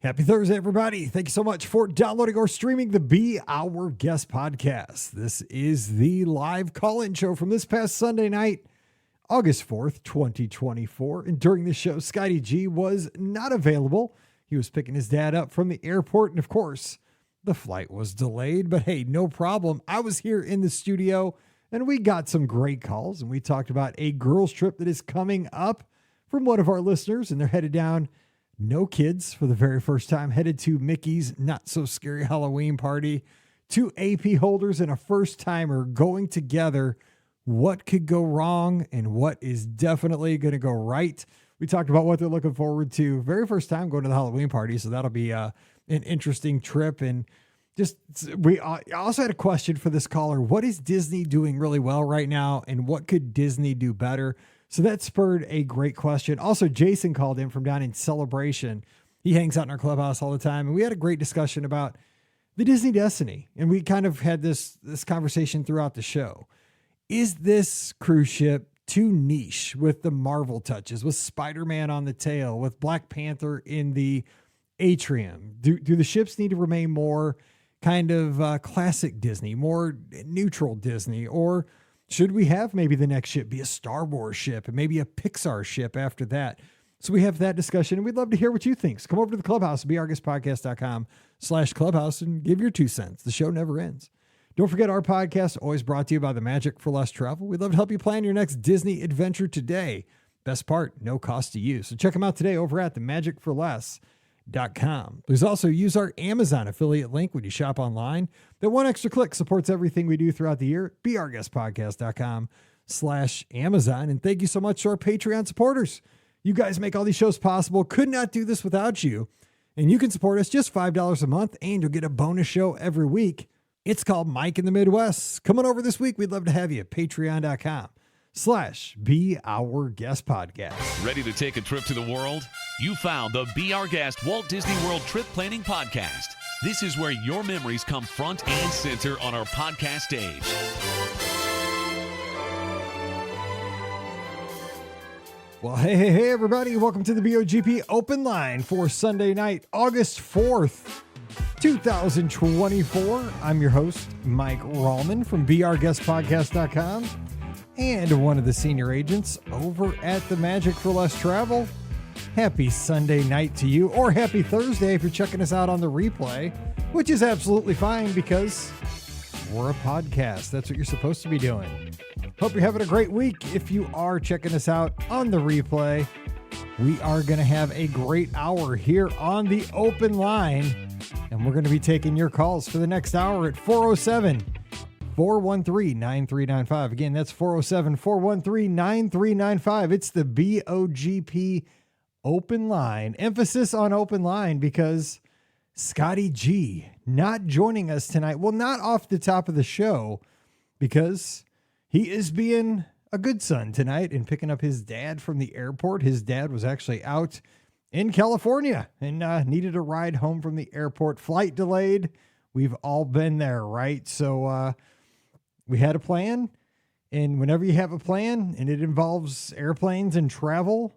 Happy Thursday, everybody. Thank you so much for downloading or streaming the Be Our Guest podcast. This is the live call-in show from this past Sunday night, August 4th, 2024. And during the show, Scotty G was not available. He was picking his dad up from the airport. And of course, the flight was delayed. But hey, no problem. I was here in the studio and we got some great calls. And we talked about a girls' trip that is coming up from one of our listeners. And they're headed down. No kids for the very first time, headed to Mickey's Not So Scary Halloween party. Two AP holders and a first timer going together. What could go wrong and what is definitely going to go right? We talked about what they're looking forward to. Very first time going to the Halloween party. So that'll be an interesting trip. And just, I also had a question for this caller. What is Disney doing really well right now? And what could Disney do better? So that spurred a great question. Also, Jason called in from down in Celebration. He hangs out in our clubhouse all the time. And we had a great discussion about the Disney Destiny. And we kind of had this conversation throughout the show. Is this cruise ship too niche with the Marvel touches, with Spider-Man on the tail, with Black Panther in the atrium? Do the ships need to remain more kind of classic Disney, more neutral Disney, or should we have maybe the next ship be a Star Wars ship and maybe a Pixar ship after that? So we have that discussion and we'd love to hear what you think. So come over to the clubhouse, beourguestpodcast.com/clubhouse and give your 2 cents. The show never ends. Don't forget our podcast, always brought to you by the Magic for Less Travel. We'd love to help you plan your next Disney adventure today. Best part, no cost to you. So check them out today over at themagicforless.com. Please also use our Amazon affiliate link when you shop online. That one extra click supports everything we do throughout the year. beourguestpodcast.com/Amazon. And thank you so much to our Patreon supporters. You guys make all these shows possible. Could not do this without you. And you can support us just $5 a month and you'll get a bonus show every week. It's called Mike in the Midwest. Come on over this week. We'd love to have you at patreon.com/Be Our Guest Podcast. Ready to take a trip to the world? You found the Be Our Guest Walt Disney World Trip Planning Podcast. This is where your memories come front and center on our podcast stage. Well, hey, everybody. Welcome to the BOGP Open Line for Sunday night, August 4th, 2024. I'm your host, Mike Rallman from beourguestpodcast.com and one of the senior agents over at the Magic for Less Travel. Happy Sunday night to you, or happy Thursday if you're checking us out on the replay, which is absolutely fine because we're a podcast. That's what you're supposed to be doing. Hope you're having a great week. If you are checking us out on the replay, we are going to have a great hour here on the open line. And we're going to be taking your calls for the next hour at 407-413-9395. Again, that's 407-413-9395. It's the BOGP open line. Emphasis on open line because Scotty G not joining us tonight. Well, not off the top of the show because he is being a good son tonight and picking up his dad from the airport. His dad was actually out in California and needed a ride home from the airport. Flight delayed. We've all been there, right? So we had a plan. And whenever you have a plan and it involves airplanes and travel,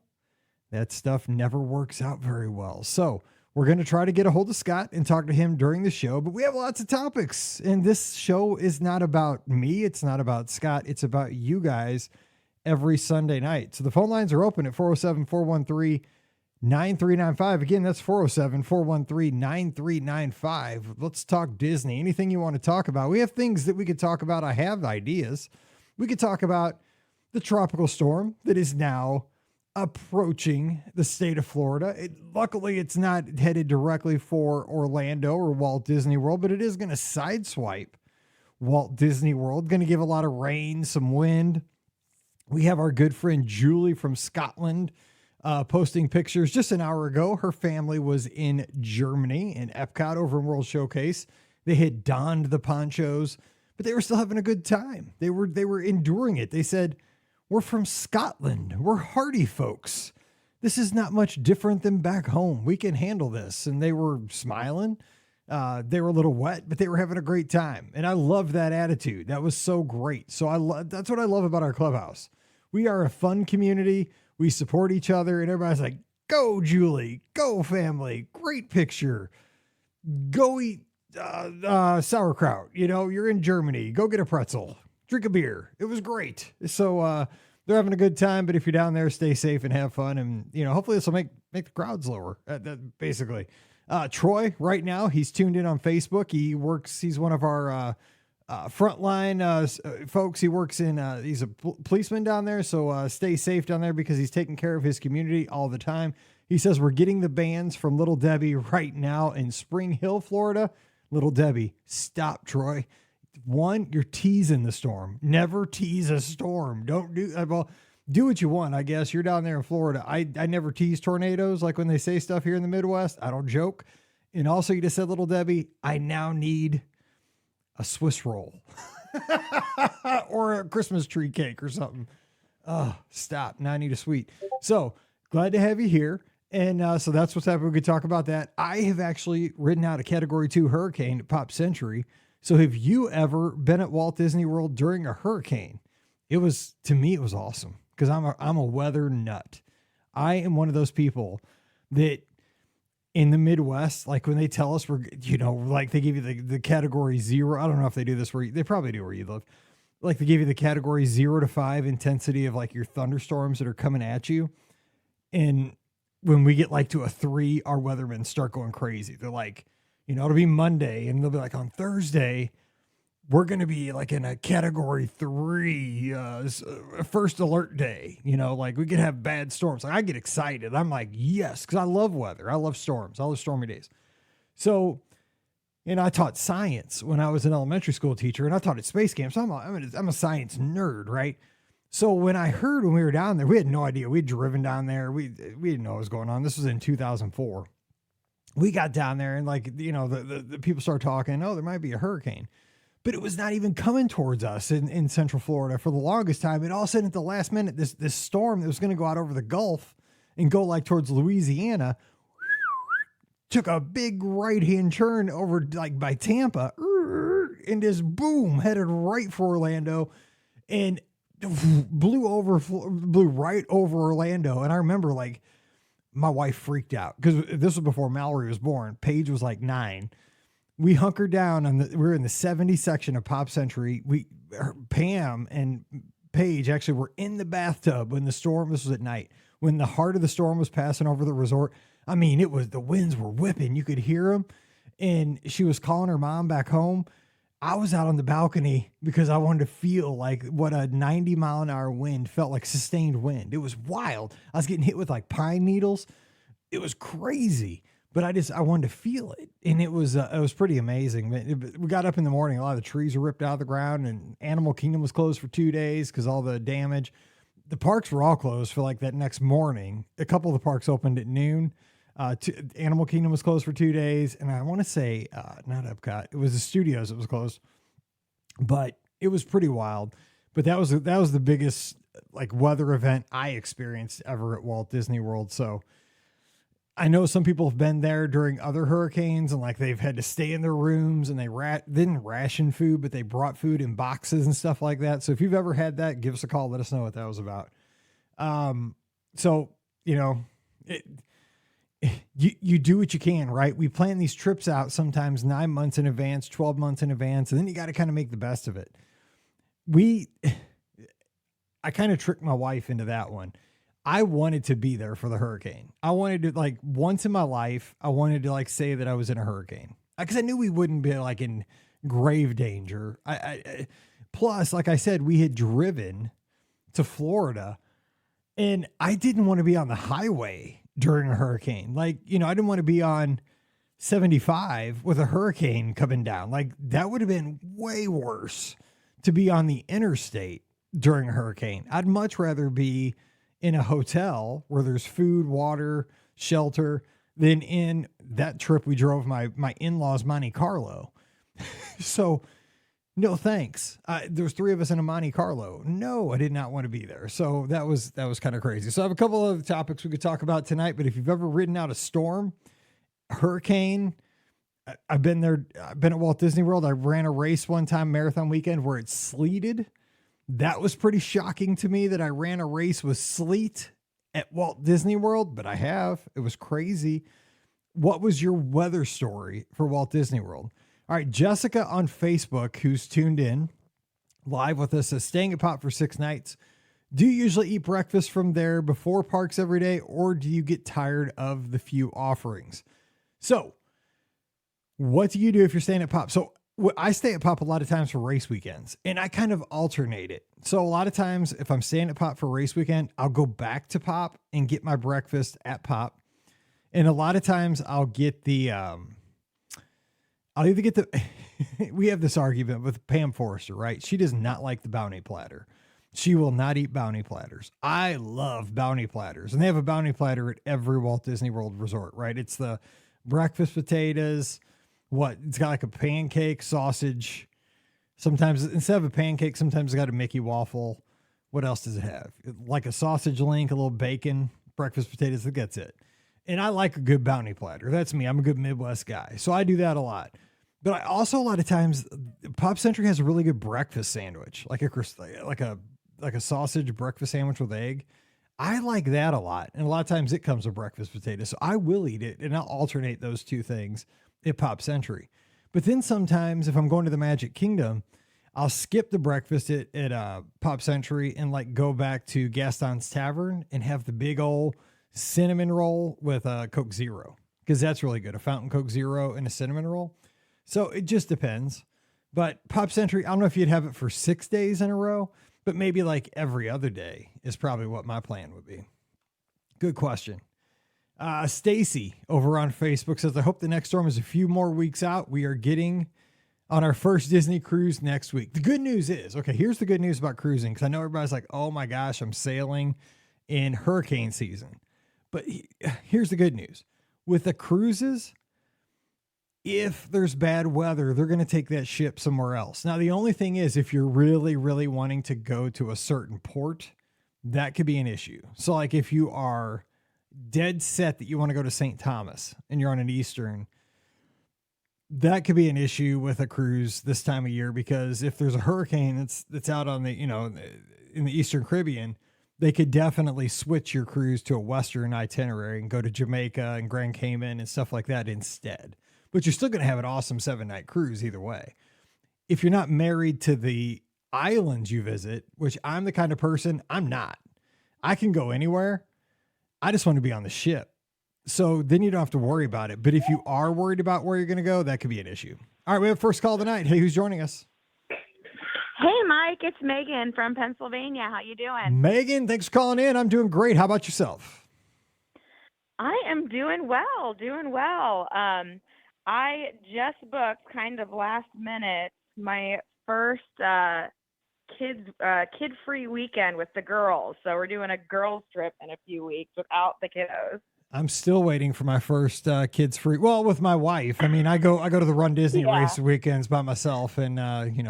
that stuff never works out very well. So we're going to try to get a hold of Scott and talk to him during the show. But we have lots of topics. And this show is not about me. It's not about Scott. It's about you guys every Sunday night. So the phone lines are open at 407-413-9395. Again, that's 407-413-9395. Let's talk Disney. Anything you want to talk about. We have things that we could talk about. I have ideas. We could talk about the tropical storm that is now approaching the state of Florida. Luckily, it's not headed directly for Orlando or Walt Disney World, but it is going to sideswipe Walt Disney World. Going to give a lot of rain, some wind. We have our good friend Julie from Scotland posting pictures just an hour ago. Her family was in Germany in Epcot over in World Showcase. They had donned the ponchos, but they were still having a good time. They were enduring it. They said, "We're from Scotland. We're hardy folks. This is not much different than back home. We can handle this." And they were smiling. They were a little wet, but they were having a great time. And I love that attitude. That was so great. So that's what I love about our clubhouse. We are a fun community. We support each other and everybody's like, Go, Julie. Go, family. Great picture. Go eat sauerkraut. You know, you're in Germany. Go get a pretzel. Drink a beer. It was great. So they're having a good time. But if you're down there, stay safe and have fun. And, you know, hopefully this will make the crowds lower. Basically. Troy, right now, he's tuned in on Facebook. He's one of our frontline folks. He works he's a policeman down there. So stay safe down there because he's taking care of his community all the time. He says we're getting the bands from Little Debbie right now in Spring Hill, Florida. Little Debbie, stop, Troy. One, you're teasing the storm. Never tease a storm. Don't do what you want, I guess. You're down there in Florida. I never tease tornadoes. Like when they say stuff here in the Midwest, I don't joke. And also you just said, Little Debbie, I now need a Swiss roll or a Christmas tree cake or something. Oh, stop. Now I need a sweet. So glad to have you here. And so that's what's happening. We could talk about that. I have actually ridden out a Category 2 hurricane at Pop Century. So have you ever been at Walt Disney World during a hurricane? To me, it was awesome because I'm a weather nut. I am one of those people that in the Midwest, like when they tell us like they give you the Category 0. I don't know if they do this they probably do where you live. Like they give you the Category 0 to 5 intensity of like your thunderstorms that are coming at you. And when we get like to a 3, our weathermen start going crazy. They're like, it'll be Monday and they'll be like, on Thursday, we're going to be like in a Category 3 first alert day. Like we could have bad storms. Like I get excited. I'm like, yes, because I love weather. I love storms. I love stormy days. So, and I taught science when I was an elementary school teacher, and I taught at space camp. So I'm a science nerd, right? So when we were down there, we had no idea. We'd driven down there. We didn't know what was going on. This was in 2004. We got down there and the people started talking, there might be a hurricane, but it was not even coming towards us in Central Florida for the longest time. And all of a sudden at the last minute, this storm that was going to go out over the Gulf and go like towards Louisiana took a big right-hand turn over like by Tampa and just boom, headed right for Orlando and blew right over Orlando. And I remember like my wife freaked out because this was before Mallory was born. Paige was like 9. We hunkered down we were in the 70 section of Pop Century. Pam and Paige actually were in the bathtub when this was at night, when the heart of the storm was passing over the resort. I mean, the winds were whipping. You could hear them. And she was calling her mom back home. I was out on the balcony because I wanted to feel like what a 90-mile-an-hour wind felt like, sustained wind. It was wild. I was getting hit with like pine needles. It was crazy, but I wanted to feel it. And it was pretty amazing. We got up in the morning, a lot of the trees were ripped out of the ground, and Animal Kingdom was closed for 2 days because all the damage. The parks were all closed for like that next morning. A couple of the parks opened at noon. Animal Kingdom was closed for 2 days. And I want to say, not Epcot, it was the studios that was closed, but it was pretty wild. But that was the biggest like weather event I experienced ever at Walt Disney World. So I know some people have been there during other hurricanes and like they've had to stay in their rooms and they didn't ration food, but they brought food in boxes and stuff like that. So if you've ever had that, give us a call. Let us know what that was about. You do what you can, right? We plan these trips out sometimes 9 months in advance, 12 months in advance, and then you got to kind of make the best of it. I kind of tricked my wife into that one. I wanted to be there for the hurricane. I wanted to, like, once in my life, I wanted to like say that I was in a hurricane because I knew we wouldn't be like in grave danger. Plus, like I said, we had driven to Florida and I didn't want to be on the highway during a hurricane. Like, I didn't want to be on 75 with a hurricane coming down. Like that would have been way worse to be on the interstate during a hurricane. I'd much rather be in a hotel where there's food, water, shelter than in that trip we drove my in-laws Monte Carlo. So no, thanks. There's 3 of us in a Monte Carlo. No, I did not want to be there. So that was kind of crazy. So I have a couple of topics we could talk about tonight, but if you've ever ridden out a storm, a hurricane, I've been there. I've been at Walt Disney World. I ran a race one time, marathon weekend, where it sleeted. That was pretty shocking to me that I ran a race with sleet at Walt Disney World, but I have. It was crazy. What was your weather story for Walt Disney World? All right, Jessica on Facebook, who's tuned in live with us, is staying at Pop for 6 nights. Do you usually eat breakfast from there before parks every day, or do you get tired of the few offerings? So what do you do if you're staying at Pop? So I stay at Pop a lot of times for race weekends, and I kind of alternate it. So a lot of times if I'm staying at Pop for race weekend, I'll go back to Pop and get my breakfast at Pop. And a lot of times I'll get I'll either get we have this argument with Pam Forrester, right? She does not like the bounty platter. She will not eat bounty platters. I love bounty platters, and they have a bounty platter at every Walt Disney World resort, right? It's the breakfast potatoes. It's got like a pancake, sausage. Sometimes instead of a pancake, sometimes it's got a Mickey waffle. What else does it have? Like a sausage link, a little bacon, breakfast potatoes. That's it. And I like a good bounty platter. That's me. I'm a good Midwest guy. So I do that a lot. But I also, a lot of times, Pop Century has a really good breakfast sandwich, like a sausage breakfast sandwich with egg. I like that a lot. And a lot of times it comes with breakfast potatoes. So I will eat it, and I'll alternate those two things at Pop Century. But then sometimes if I'm going to the Magic Kingdom, I'll skip the breakfast at Pop Century and like go back to Gaston's Tavern and have the big old cinnamon roll with a Coke Zero, because that's really good. A fountain Coke Zero and a cinnamon roll. So it just depends. But Pop Century, I don't know if you'd have it for 6 days in a row, but maybe like every other day is probably what my plan would be. Good question. Stacy over on Facebook says, I hope the next storm is a few more weeks out. We are getting on our first Disney cruise next week. The good news is, okay, here's the good news about cruising, because I know everybody's like, oh my gosh, I'm sailing in hurricane season. But here's the good news. With the cruises, if there's bad weather, they're going to take that ship somewhere else. Now, the only thing is, if you're really, really wanting to go to a certain port, that could be an issue. So like if you are dead set that you want to go to St. Thomas and you're on an Eastern, that could be an issue with a cruise this time of year, because if there's a hurricane that's out on the, in the Eastern Caribbean, they could definitely switch your cruise to a Western itinerary and go to Jamaica and Grand Cayman and stuff like that instead. But you're still going to have an awesome 7-night cruise either way. If you're not married to the islands you visit, which I'm the kind of person, I'm not. I can go anywhere. I just want to be on the ship. So then you don't have to worry about it. But if you are worried about where you're going to go, that could be an issue. All right, we have first call of the night. Hey, who's joining us? Hey, Mike, it's Megan from Pennsylvania. How you doing? Megan, thanks for calling in. I'm doing great. How about yourself? I am doing well. I just booked kind of last minute my first kid-free weekend with the girls. So we're doing a girls trip in a few weeks without the kiddos. I'm still waiting for my first kids free. Well, with my wife. I mean, I go to the Run Disney race weekends by myself, and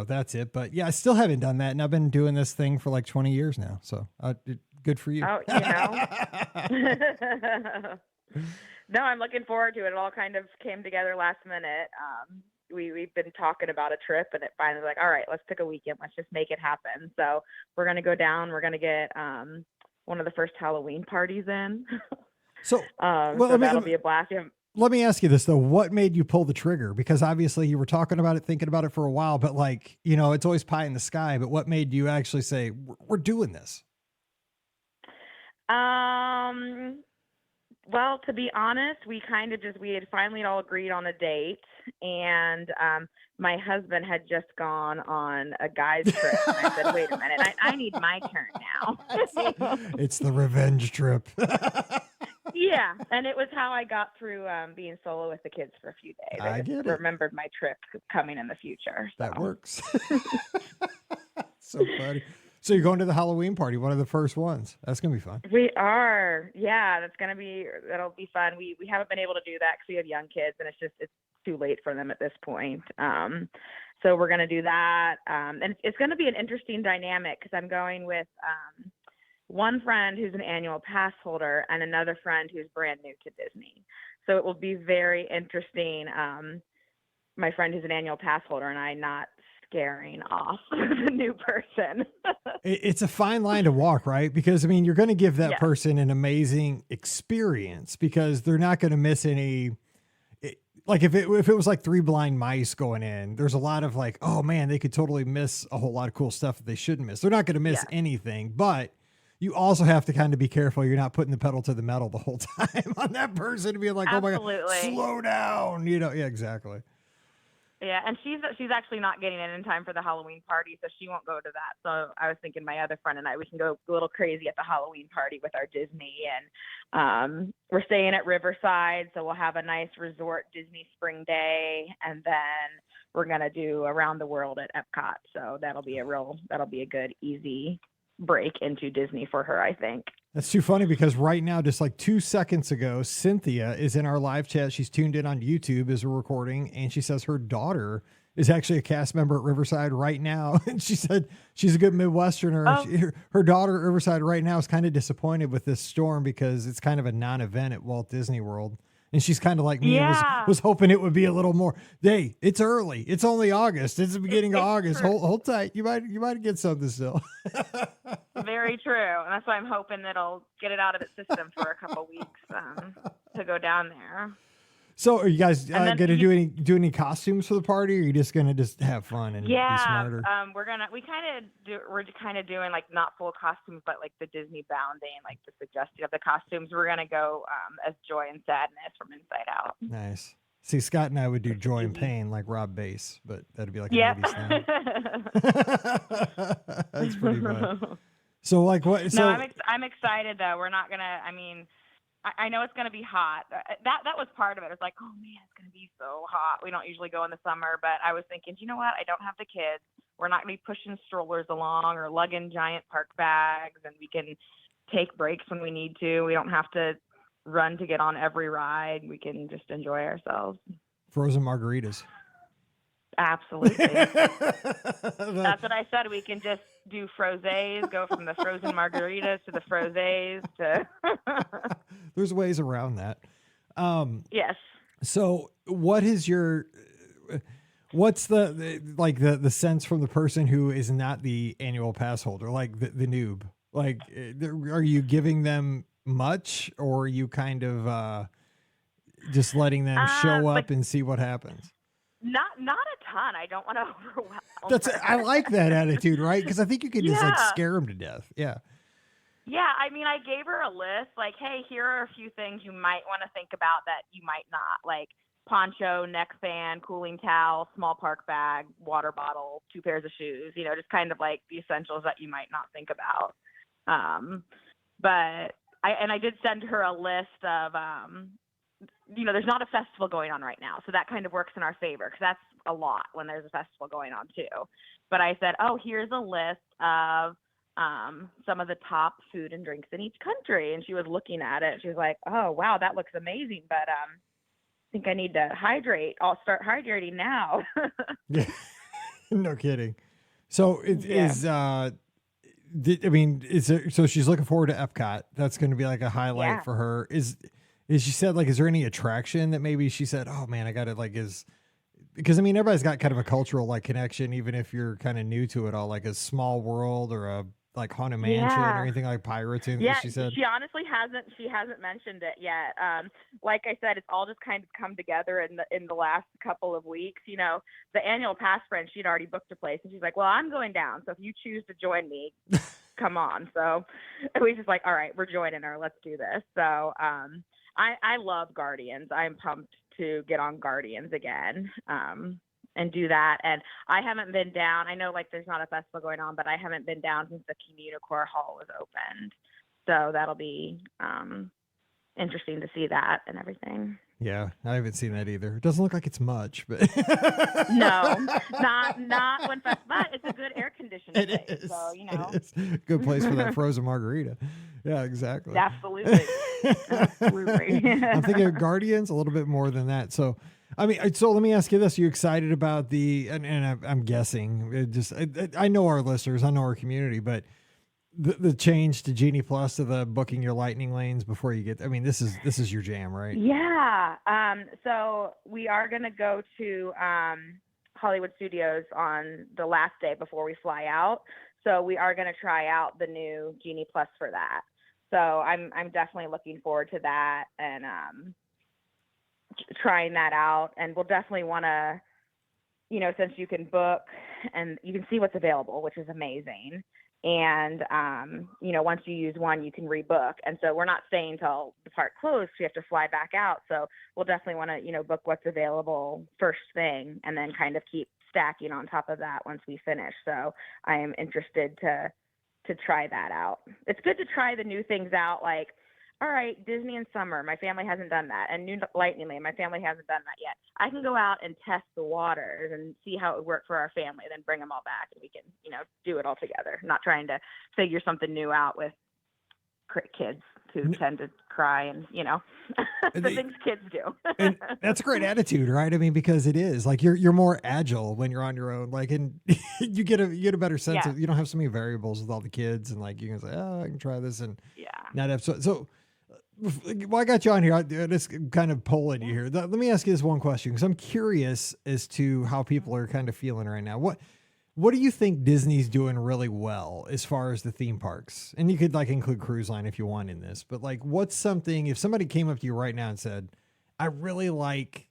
that's it. But yeah, I still haven't done that, and I've been doing this thing for like 20 years now. So good for you. Oh, No, I'm looking forward to it. It all kind of came together last minute. We've been talking about a trip, and it finally was like, all right, let's pick a weekend. Let's just make it happen. So we're going to go down. We're going to get one of the first Halloween parties in. So that'll be a blast. Let me ask you this though. What made you pull the trigger? Because obviously you were talking about it, thinking about it for a while, but it's always pie in the sky. But what made you actually say, we're doing this? Well, to be honest, we had finally all agreed on a date, and my husband had just gone on a guy's trip, and I said, wait a minute, I need my turn now. It's the revenge trip. Yeah, and it was how I got through being solo with the kids for a few days. I get it. Remembered my trip coming in the future. So. That works. So funny. So you're going to the Halloween party, one of the first ones. That's going to be fun. We are. Yeah, that'll be fun. We haven't been able to do that because we have young kids, and it's too late for them at this point. So we're going to do that. And it's going to be an interesting dynamic because I'm going with one friend who's an annual pass holder and another friend who's brand new to Disney. So it will be very interesting. My friend who's an annual pass holder and I not scaring off the new person. It's a fine line to walk, right? Because I mean, you're going to give that Yeah. person an amazing experience because they're not going to miss any. Like if it was like Three Blind Mice going in, there's a lot of like, oh man, they could totally miss a whole lot of cool stuff that they shouldn't miss. They're not going to miss anything, but you also have to kind of be careful. You're not putting the pedal to the metal the whole time on that person to be like, oh my God, slow down. You know? Yeah, exactly. Yeah, and she's actually not getting it in time for the Halloween party, so she won't go to that. So I was thinking my other friend and I, we can go a little crazy at the Halloween party with our Disney, and we're staying at Riverside, so we'll have a nice resort Disney spring day, and then we're gonna do around the world at Epcot. So that'll be a good easy break into Disney for her, I think. That's too funny because right now, just like 2 seconds ago, Cynthia is in our live chat. She's tuned in on YouTube as we're recording, and she says her daughter is actually a cast member at Riverside right now. And she said she's a good Midwesterner. Oh. Her daughter at Riverside right now is kind of disappointed with this storm because it's kind of a non-event at Walt Disney World. And she's kind of like me and was hoping it would be a little more. Hey, it's early. It's only August. It's the beginning of August. Hold tight. You might get something still. Very true. And that's why I'm hoping that I'll get it out of its system for a couple weeks to go down there. So are you guys going to do any costumes for the party, or are you just going to just have fun and be smarter? We're kind of doing like not full costumes, but like the Disney bounding, like the suggestion of the costumes. We're going to go as Joy and Sadness from Inside Out. Nice. See, Scott and I would do Joy and Pain like Rob Bass, but that'd be like a movie thing. That's pretty fun. So like what? So, no, I'm excited though. We're not going to, I mean, I know it's going to be hot. That was part of it. It's like, oh man, it's going to be so hot. We don't usually go in the summer, but I was thinking, you know what? I don't have the kids. We're not going to be pushing strollers along or lugging giant park bags, and we can take breaks when we need to. We don't have to run to get on every ride. We can just enjoy ourselves. Frozen margaritas. Absolutely. That's what I said. We can just do frosés, go from the frozen margaritas to the frosés to There's ways around that. Yes. So what's the sense from the person who is not the annual pass holder, like the noob? Like, are you giving them much, or are you kind of just letting them show up and see what happens? Not a ton. I don't want to overwhelm. I like that attitude, right? Because I think you can just like scare them to death. Yeah. Yeah, I mean, I gave her a list, like, hey, here are a few things you might want to think about that you might not, like poncho, neck fan, cooling towel, small park bag, water bottle, 2 pairs of shoes, just kind of like the essentials that you might not think about. But I did send her a list of, there's not a festival going on right now, so that kind of works in our favor because that's a lot when there's a festival going on too. But I said, oh, here's a list of some of the top food and drinks in each country. And she was looking at it. She was like, oh, wow, that looks amazing. But I think I need to hydrate. I'll start hydrating now. Yeah, no kidding. So so she's looking forward to Epcot. That's going to be like a highlight for her. Is she said, like, is there any attraction that maybe she said, oh man, I got it, like, because I mean, everybody's got kind of a cultural like connection, even if you're kind of new to it all, like a Small World or a like Haunted Mansion or anything like Pirates. She said she honestly hasn't mentioned it yet. Like I said, it's all just kind of come together in the last couple of weeks. The annual pass friend, she'd already booked a place, and she's like, well, I'm going down, so if you choose to join me, come on. So we just like, all right, we're joining her. Let's do this. So I love Guardians. I'm pumped to get on Guardians again and do that. And I haven't been down. I know like there's not a festival going on, but I haven't been down since the Communicore Hall was opened. So that'll be interesting to see that and everything. Yeah, I haven't seen that either. It doesn't look like it's much, but no, not when but it's a good air conditioned place. Is. So it's a good place for that frozen margarita. Yeah, exactly. Absolutely. I'm thinking of Guardians a little bit more than that. So, I mean, so let me ask you this: are you excited about and I'm guessing I know our listeners, I know our community, but the change to Genie Plus, to the booking your lightning lanes before you get, I mean, this is your jam, right? Yeah. So we are going to go to Hollywood Studios on the last day before we fly out. So we are going to try out the new Genie Plus for that. So I'm definitely looking forward to that and trying that out. And we'll definitely want to, since you can book and you can see what's available, which is amazing. And, once you use one, you can rebook. And so we're not staying till the park closed. We have to fly back out. So we'll definitely want to, book what's available first thing and then kind of keep stacking on top of that once we finish. So I am interested to try that out. It's good to try the new things out. Like, all right, Disney in summer, my family hasn't done that. And New Lightning Lane, my family hasn't done that yet. I can go out and test the waters and see how it would work for our family, then bring them all back and we can, do it all together. Not trying to figure something new out with kids who tend to cry and, the things kids do. And that's a great attitude, right? I mean, because it is like you're more agile when you're on your own, like, and you get a better sense of, you don't have so many variables with all the kids and like, you can say, oh, I can try this and not have so well, I got you on here. I just kind of polling you here. Let me ask you this one question because I'm curious as to how people are kind of feeling right now. What do you think Disney's doing really well as far as the theme parks? And you could like include cruise line if you want in this, but like, what's something if somebody came up to you right now and said, "I really like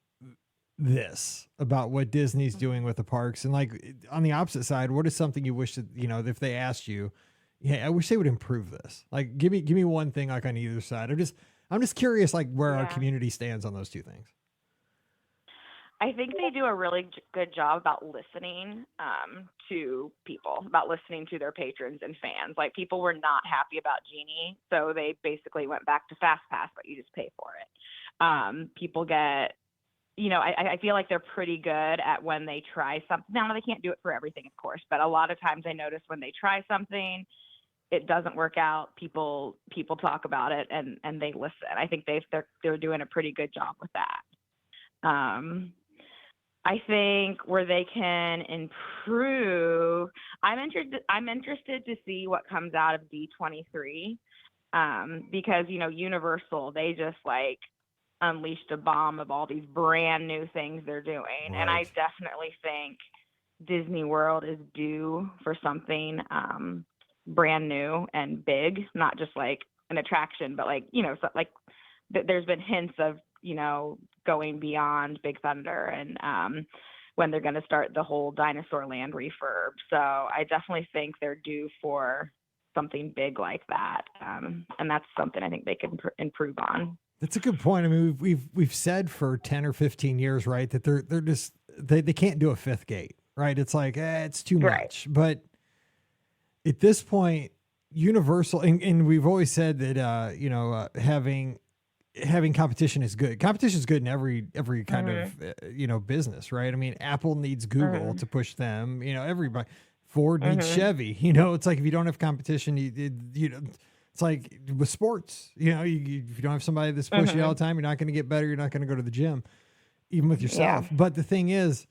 this about what Disney's doing with the parks," and like on the opposite side, what is something you wish that if they asked you? Yeah, I wish they would improve this. Like, give me one thing like on either side. I'm just curious, like where our community stands on those two things. I think they do a really good job about listening to people, about listening to their patrons and fans. Like people were not happy about Genie, so they basically went back to Fast Pass, but you just pay for it. People get, I feel like they're pretty good at when they try something. Now they can't do it for everything, of course, but a lot of times I notice when they try something, it doesn't work out. People talk about it and they listen. I think they're doing a pretty good job with that. I think where they can improve, I'm interested to see what comes out of D23 because Universal, they just like unleashed a bomb of all these brand new things they're doing, right. And I definitely think Disney World is due for something brand new and big, not just like an attraction, but like, so like there's been hints of, going beyond Big Thunder and when they're going to start the whole Dinosaur Land refurb. So I definitely think they're due for something big like that. And that's something I think they can improve on. That's a good point. I mean, we've said for 10 or 15 years, right, that they're just, they can't do a fifth gate, right? It's like, it's too much. But at this point, Universal, and we've always said that, having competition is good. Competition is good in every kind of, business, right? I mean, Apple needs Google to push them, everybody, Ford needs Chevy, it's like, if you don't have competition, it's like with sports, if you don't have somebody that's pushing you all the time, you're not going to get better. You're not going to go to the gym, even with yourself. Yeah. But the thing is,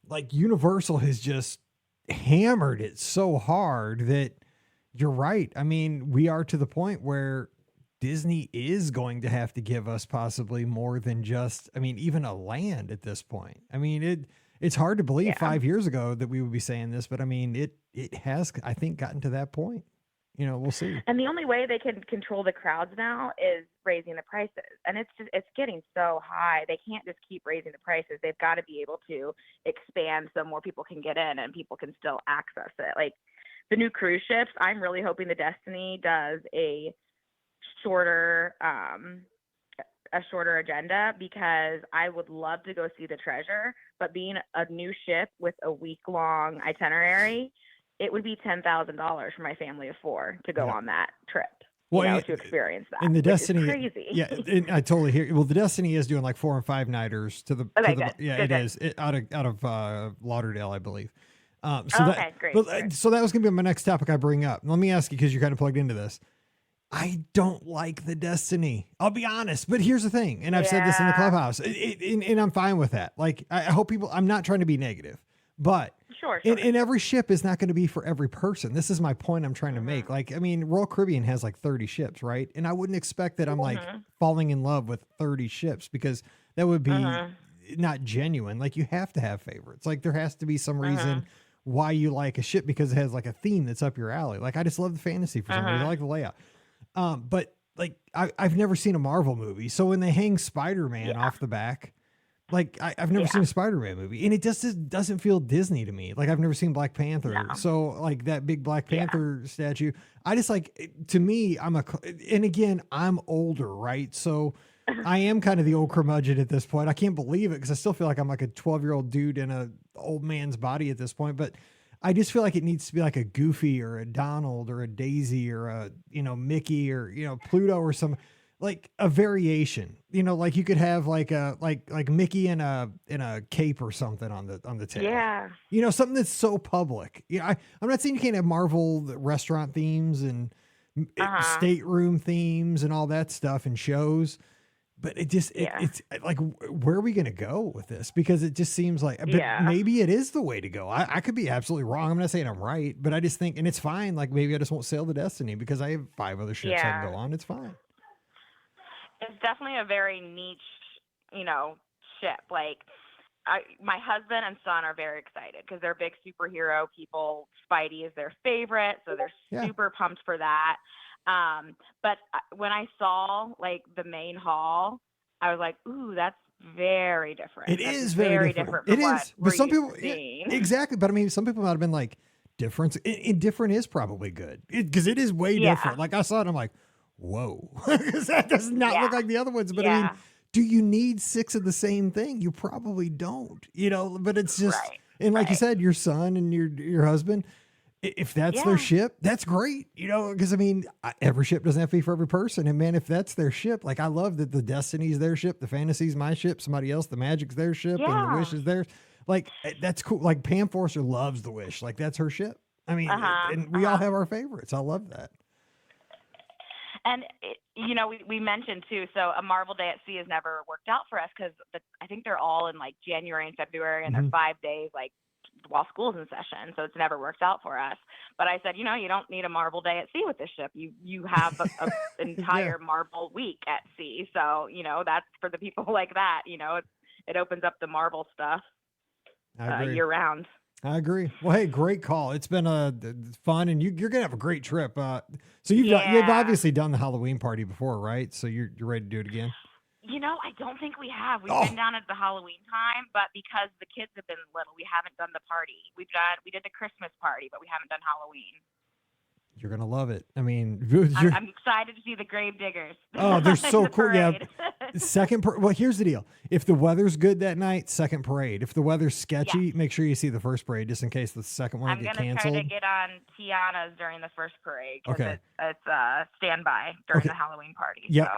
like Universal has just hammered it so hard that you're right. I mean, we are to the point where Disney is going to have to give us possibly more than just, even a land at this point. I mean, it's hard to believe 5 years ago that we would be saying this, but I mean, it has, I think, gotten to that point. We'll see. And the only way they can control the crowds now is raising the prices. And it's getting so high. They can't just keep raising the prices. They've got to be able to expand so more people can get in and people can still access it. Like the new cruise ships, I'm really hoping the Destiny does a shorter agenda because I would love to go see the Treasure, but being a new ship with a week-long itinerary, it would be $10,000 for my family of four to go on that trip. Well, to experience that. And the Destiny, is crazy. Yeah, I totally hear. Well, the Destiny is doing like 4 and 5 nighters to the. Okay, to the good. Yeah, good, it good. is out of Lauderdale, I believe. Great. So that was going to be my next topic I bring up. Let me ask you because you're kind of plugged into this. I don't like the Destiny. I'll be honest, but here's the thing, and I've said this in the clubhouse, and I'm fine with that. Like, I hope people. I'm not trying to be negative, but. Sure. And every ship is not going to be for every person. This is my point I'm trying to make. Like, Royal Caribbean has like 30 ships, right? And I wouldn't expect that I'm like falling in love with 30 ships because that would be not genuine. Like, you have to have favorites. Like, there has to be some reason Uh-huh. why you like a ship, because it has like a theme that's up your alley. Like, I just love the fantasy for some reason. I like the layout. But like, I've never seen a Marvel movie. So when they hang Spider-Man off the back, like, I've never seen a Spider-Man movie, and it just doesn't feel Disney to me. Like, I've never seen Black Panther. No. So like that big Black Panther statue, I just like, to me, and again, I'm older, right? So I am kind of the old curmudgeon at this point. I can't believe it, because I still feel like I'm like a 12-year-old dude in a old man's body at this point. But I just feel like it needs to be like a Goofy or a Donald or a Daisy or a, Mickey or, Pluto or some, like a variation, like you could have like a, like Mickey in a cape or something on the tail. Yeah. Something that's so public. I'm not saying you can't have Marvel restaurant themes and stateroom themes and all that stuff and shows, but it just, it's like, where are we going to go with this? Because it just seems like, but maybe it is the way to go. I could be absolutely wrong. I'm not saying I'm right, but I just think, and it's fine. Like, maybe I just won't sail the Destiny because I have 5 other ships I can go on. It's fine. It's definitely a very niche, ship. Like, my husband and son are very excited because they're big superhero people. Spidey is their favorite, so they're super pumped for that. But when I saw like the main hall, I was like, ooh, that's very different. It is very different. It is. But some people, exactly. But I mean, some people might have been like, indifferent is probably good, because it is way different. Like, I saw it and I'm like, whoa, because that does not look like the other ones. But I mean, do you need 6 of the same thing? You probably don't, but it's just, and like you said, your son and your husband, if that's their ship, that's great, because I mean, every ship doesn't have to be for every person. And man, if that's their ship, like, I love that the Destiny's their ship, the Fantasy's my ship, somebody else, the Magic's their ship, and the Wish is theirs. Like, that's cool. Like, Pam Forster loves the Wish. Like, that's her ship. I mean, and we all have our favorites. I love that. And, we mentioned too, so a Marvel Day at Sea has never worked out for us because I think they're all in like January and February, and they're 5 days like while school's in session. So it's never worked out for us. But I said, you don't need a Marvel Day at Sea with this ship. You have an entire Marvel week at sea. So, that's for the people like that, it opens up the Marvel stuff year round. I agree. Well, hey, great call. It's been fun, and you're gonna have a great trip. So you've obviously done the Halloween party before, right? So you're ready to do it again? I don't think we have. We've been down at the Halloween time, but because the kids have been little, we haven't done the party. We did the Christmas party, but we haven't done Halloween. You're gonna love it. I mean, I'm excited to see the grave diggers. Oh, they're so cool. Yeah. Well, here's the deal. If the weather's good that night, second parade. If the weather's sketchy, make sure you see the first parade, just in case the second one get canceled. I'm gonna try to get on Tiana's during the first parade because it's standby during the Halloween party. Yep.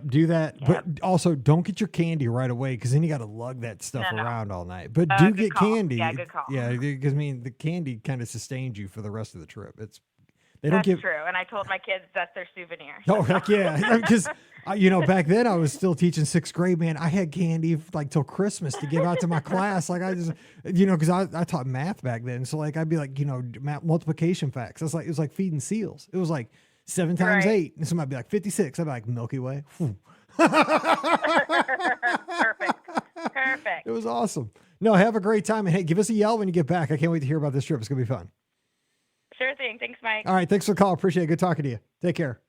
Do that. Yep. But also, don't get your candy right away, because then you got to lug that stuff around all night. But do get candy. Yeah, good call. Yeah, because I mean, the candy kind of sustains you for the rest of the trip. That's true. And I told my kids that's their souvenir. Oh, heck yeah. Because, back then I was still teaching 6th grade, man. I had candy like till Christmas to give out to my class. Like, I just, because I taught math back then. So like, I'd be like, multiplication facts. It was like feeding seals. It was like 7 times 8. And somebody'd be like 56. I'd be like, Milky Way. Perfect. It was awesome. No, have a great time. And hey, give us a yell when you get back. I can't wait to hear about this trip. It's going to be fun. Sure thing. Thanks, Mike. All right. Thanks for the call. Appreciate it. Good talking to you. Take care.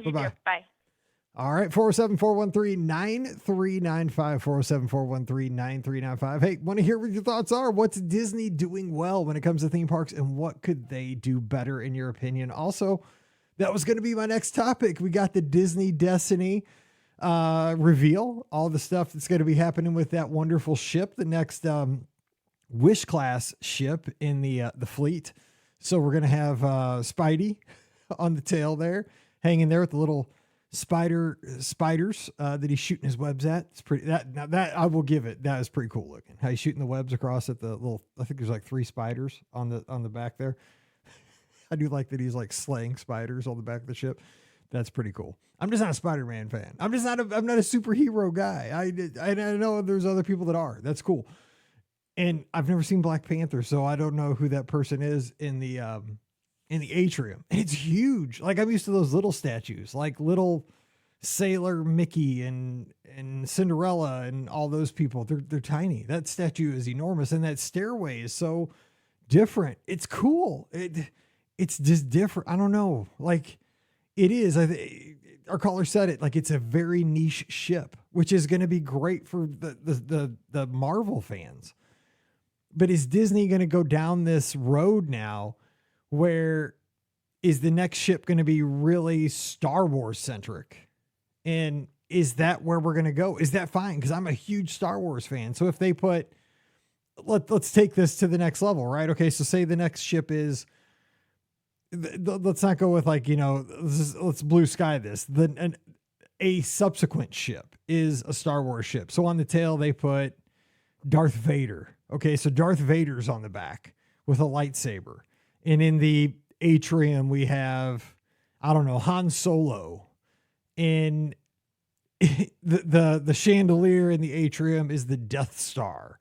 You too. Bye. All right. 407-413-9395. 407-413-9395. Hey, want to hear what your thoughts are? What's Disney doing well when it comes to theme parks, and what could they do better in your opinion? Also, that was going to be my next topic. We got the Disney Destiny reveal, all the stuff that's going to be happening with that wonderful ship, the next Wish class ship in the fleet. So we're going to have Spidey on the tail there, hanging there with the little spiders that he's shooting his webs at. It's pretty, that I will give it. That is pretty cool looking. How he's shooting the webs across at the little, I think there's like 3 spiders on the back there. I do like that he's like slaying spiders on the back of the ship. That's pretty cool. I'm just not a Spider-Man fan. I'm not a superhero guy. I know there's other people that are. That's cool. And I've never seen Black Panther, so I don't know who that person is in the atrium. And it's huge. Like, I'm used to those little statues, like little Sailor Mickey and Cinderella and all those people. They're tiny. That statue is enormous, and that stairway is so different. It's cool. It's just different. I don't know. Like it is. Our caller said it. Like it's a very niche ship, which is going to be great for the Marvel fans. But is Disney going to go down this road now where is the next ship going to be really Star Wars centric? And is that where we're going to go? Is that fine? Because I'm a huge Star Wars fan. So if they put, let's take this to the next level, right? Okay. So say the next ship is, let's not go with like, let's blue sky this. A subsequent ship is a Star Wars ship. So on the tail, they put Darth Vader. Okay, so Darth Vader's on the back with a lightsaber. And in the atrium, we have, I don't know, Han Solo. And the chandelier in the atrium is the Death Star.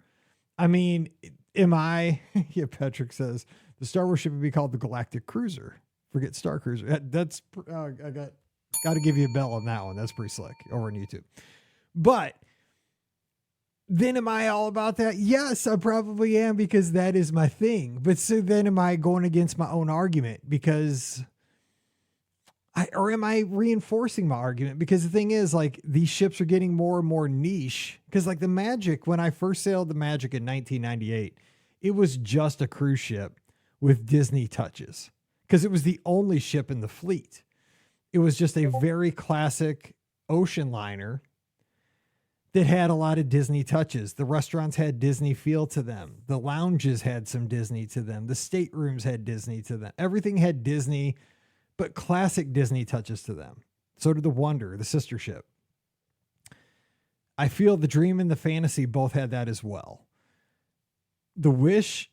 I mean, yeah, Patrick says, the Star Wars ship would be called the Galactic Cruiser. Forget Star Cruiser. That's I got to give you a bell on that one. That's pretty slick over on YouTube. But then am I all about that? Yes, I probably am because that is my thing. But so then am I going against my own argument because am I reinforcing my argument? Because the thing is like these ships are getting more and more niche because like the Magic, when I first sailed the Magic in 1998, it was just a cruise ship with Disney touches because it was the only ship in the fleet. It was just a very classic ocean liner that had a lot of Disney touches. The restaurants had Disney feel to them. The lounges had some Disney to them. The staterooms had Disney to them. Everything had Disney, but classic Disney touches to them. So did the Wonder, the sister ship. I feel the Dream and the Fantasy both had that as well. The Wish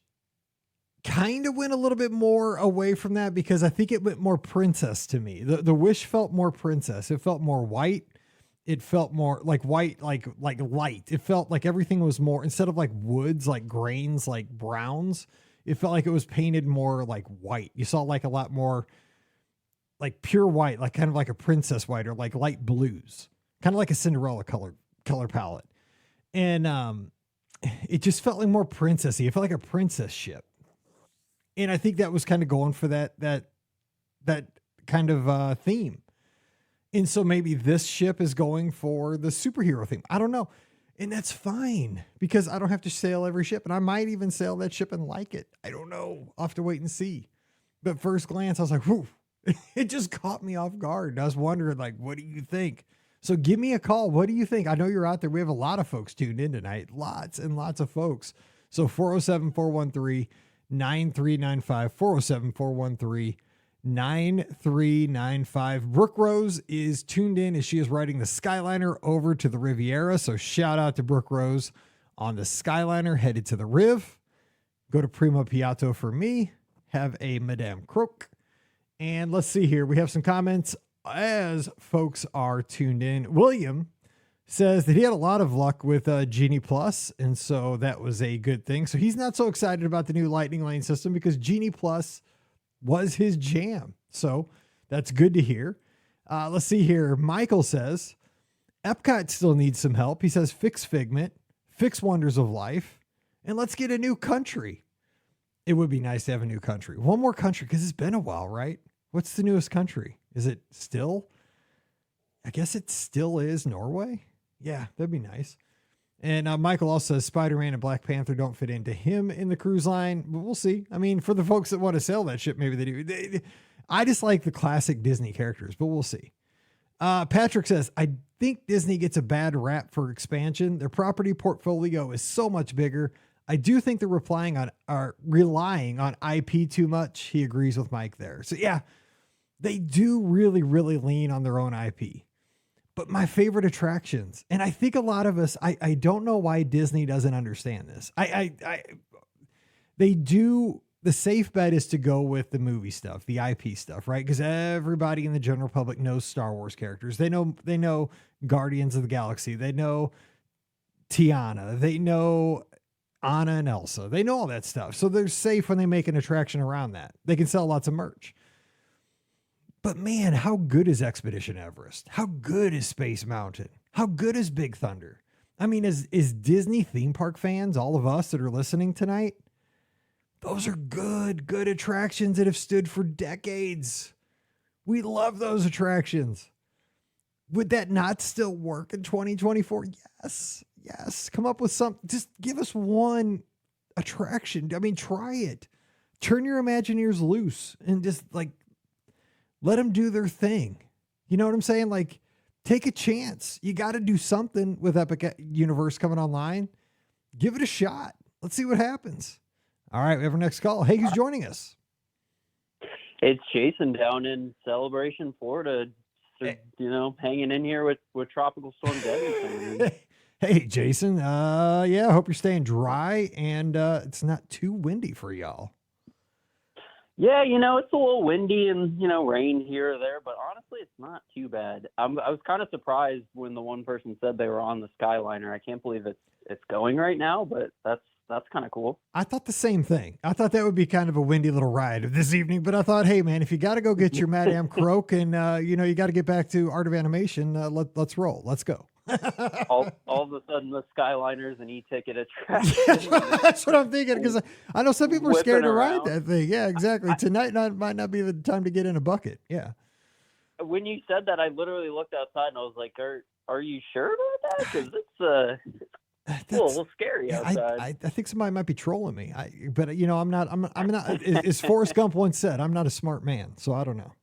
kind of went a little bit more away from that because I think it went more princess to me. The Wish felt more princess. It felt more white. It felt more like white, like light. It felt like everything was more, instead of like woods, like grains, like browns, it felt like it was painted more like white. You saw like a lot more like pure white, like kind of like a princess white or like light blues, kind of like a Cinderella color palette. And it just felt like more princessy. It felt like a princess ship. And I think that was kind of going for that kind of theme. And so maybe this ship is going for the superhero theme. I don't know. And that's fine because I don't have to sail every ship. And I might even sail that ship and like it. I don't know. I'll have to wait and see. But first glance, I was like, whew, it just caught me off guard. I was wondering, like, what do you think? So give me a call. What do you think? I know you're out there. We have a lot of folks tuned in tonight. Lots and lots of folks. So 407-413-9395, 407-413-9395. 9395. Brooke Rose is tuned in as she is riding the Skyliner over to the Riviera. So shout out to Brooke Rose on the Skyliner headed to the Riv. Go to Primo Piatto for me. Have a Madame Croque. And let's see here. We have some comments as folks are tuned in. William says that he had a lot of luck with Genie Plus, and so that was a good thing. So he's not so excited about the new Lightning Lane system because Genie Plus was his jam. So that's good to hear. Let's see here. Michael says Epcot still needs some help. He says fix Figment, fix Wonders of Life, and let's get a new country. It would be nice to have a new country. One more country because it's been a while, right? What's the newest country? Is it still? I guess it still is Norway. Yeah, that'd be nice. And Michael also says Spider-Man and Black Panther don't fit into him in the cruise line, but we'll see. I mean, for the folks that want to sail that ship, maybe they do. I just like the classic Disney characters, but we'll see. Patrick says, I think Disney gets a bad rap for expansion. Their property portfolio is so much bigger. I do think they're relying on IP too much. He agrees with Mike there. So yeah, they do really, really lean on their own IP. But my favorite attractions, and I think a lot of us, I don't know why Disney doesn't understand this. They do. The safe bet is to go with the movie stuff, the IP stuff, right? Because everybody in the general public knows Star Wars characters. They know Guardians of the Galaxy. They know Tiana. They know Anna and Elsa. They know all that stuff. So they're safe when they make an attraction around that. They can sell lots of merch. But man, how good is Expedition Everest? How good is Space Mountain? How good is Big Thunder? I mean, is Disney theme park fans, all of us that are listening tonight, those are good attractions that have stood for decades. We love those attractions. Would that not still work in 2024? Yes. Come up with something. Just give us one attraction. I mean, try it. Turn your Imagineers loose and just like let them do their thing. You know what I'm saying? Like, take a chance. You got to do something with Epic Universe coming online. Give it a shot. Let's see what happens. All right, we have our next call. Hey, who's joining us? It's Jason down in Celebration, Florida. So, hanging in here with Tropical Storm Debbie. Hey, Jason. I hope you're staying dry and it's not too windy for y'all. Yeah, it's a little windy and, rain here or there, but honestly, it's not too bad. I was kind of surprised when the one person said they were on the Skyliner. I can't believe it's going right now, but that's kind of cool. I thought the same thing. I thought that would be kind of a windy little ride this evening, but I thought, hey man, if you got to go get your Madame Croak and, you got to get back to Art of Animation, let's roll. Let's go. all of a sudden the Skyliners and e-ticket attractions. That's what I'm thinking, because I know some people are scared to ride around. that thing. Yeah, exactly. Tonight might not be the time to get in a bucket. Yeah. When you said that, I literally looked outside and I was like, are you sure about that? Because it's a little scary outside. I think somebody might be trolling me. But I'm not. As Forrest Gump once said, I'm not a smart man, so I don't know.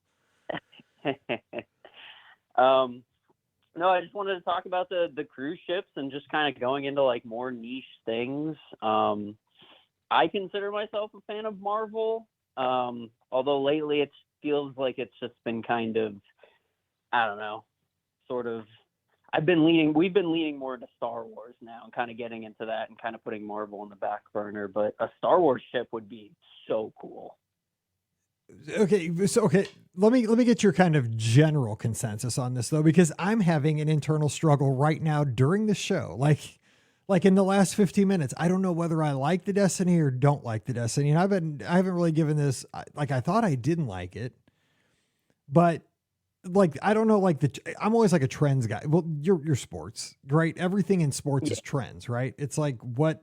No, I just wanted to talk about the cruise ships and just kind of going into like more niche things. I consider myself a fan of Marvel, although lately it feels like it's just been kind of, I don't know, sort of. We've been leaning more into Star Wars now and kind of getting into that and kind of putting Marvel on the back burner. But a Star Wars ship would be so cool. Okay. Let me get your kind of general consensus on this though, because I'm having an internal struggle right now during the show. Like in the last 15 minutes, I don't know whether I like the Destiny or don't like the Destiny. And I haven't really given this, like, I thought I didn't like it, but like, I don't know, like I'm always like a trends guy. Well, you're sports, right? Everything in sports is trends, right? It's like, what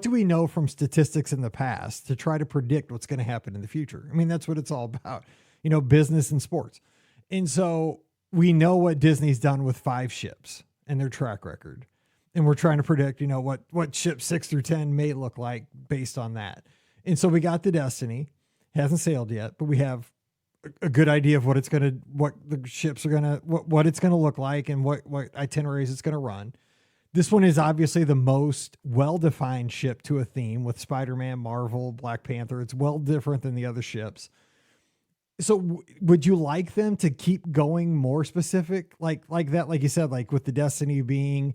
do we know from statistics in the past to try to predict what's going to happen in the future? I mean, that's what it's all about, business and sports. And so we know what Disney's done with 5 ships and their track record. And we're trying to predict, what ships 6 through 10 may look like based on that. And so we got the Destiny, hasn't sailed yet, but we have a good idea of what the ships are going to, what it's going to look like and what itineraries it's going to run. This one is obviously the most well-defined ship to a theme with Spider-Man, Marvel, Black Panther. It's well different than the other ships. So would you like them to keep going more specific? Like that, like you said, like with the Destiny being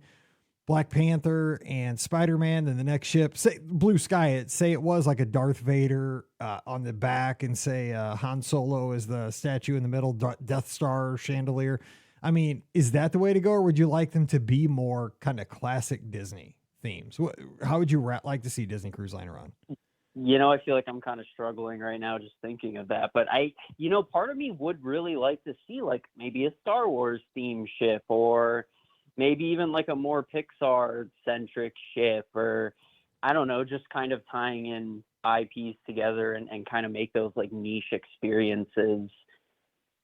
Black Panther and Spider-Man, then the next ship, say Blue Sky, say it was like a Darth Vader on the back and say Han Solo is the statue in the middle, Death Star chandelier. I mean, is that the way to go, or would you like them to be more kind of classic Disney themes? How would you like to see Disney Cruise Line run? I feel like I'm kind of struggling right now just thinking of that. But part of me would really like to see like maybe a Star Wars theme ship, or maybe even like a more Pixar centric ship, or I don't know, just kind of tying in IPs together and kind of make those like niche experiences.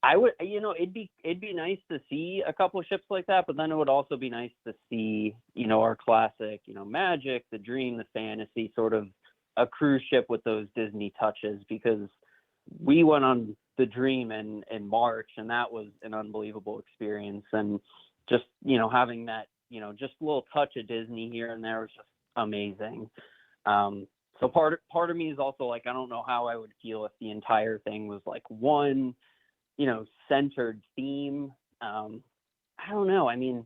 I would, it'd be nice to see a couple of ships like that, but then it would also be nice to see, our classic, Magic, the Dream, the Fantasy, sort of a cruise ship with those Disney touches, because we went on the Dream in March, and that was an unbelievable experience. And just, having that, just a little touch of Disney here and there was just amazing. So part of me is also like, I don't know how I would feel if the entire thing was like one, centered theme. I don't know. I mean,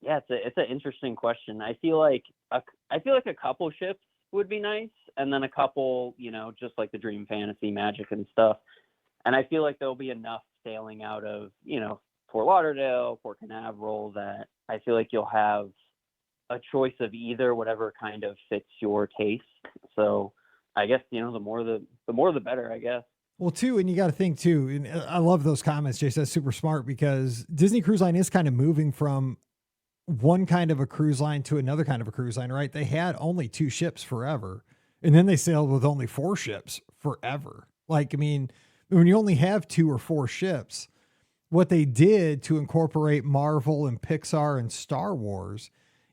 yeah, it's an interesting question. I feel like a couple ships would be nice, and then a couple, just like the Dream, Fantasy, Magic and stuff. And I feel like there'll be enough sailing out of, Fort Lauderdale, Port Canaveral, that I feel like you'll have a choice of either, whatever kind of fits your taste. So I guess, the more the better, I guess. Well, too, and you got to think too, and I love those comments, Jason. That's super smart because Disney Cruise Line is kind of moving from one kind of a cruise line to another kind of a cruise line, right? They had only 2 ships forever, and then they sailed with only 4 ships forever. Like, I mean, when you only have 2 or 4 ships, what they did to incorporate Marvel and Pixar and Star Wars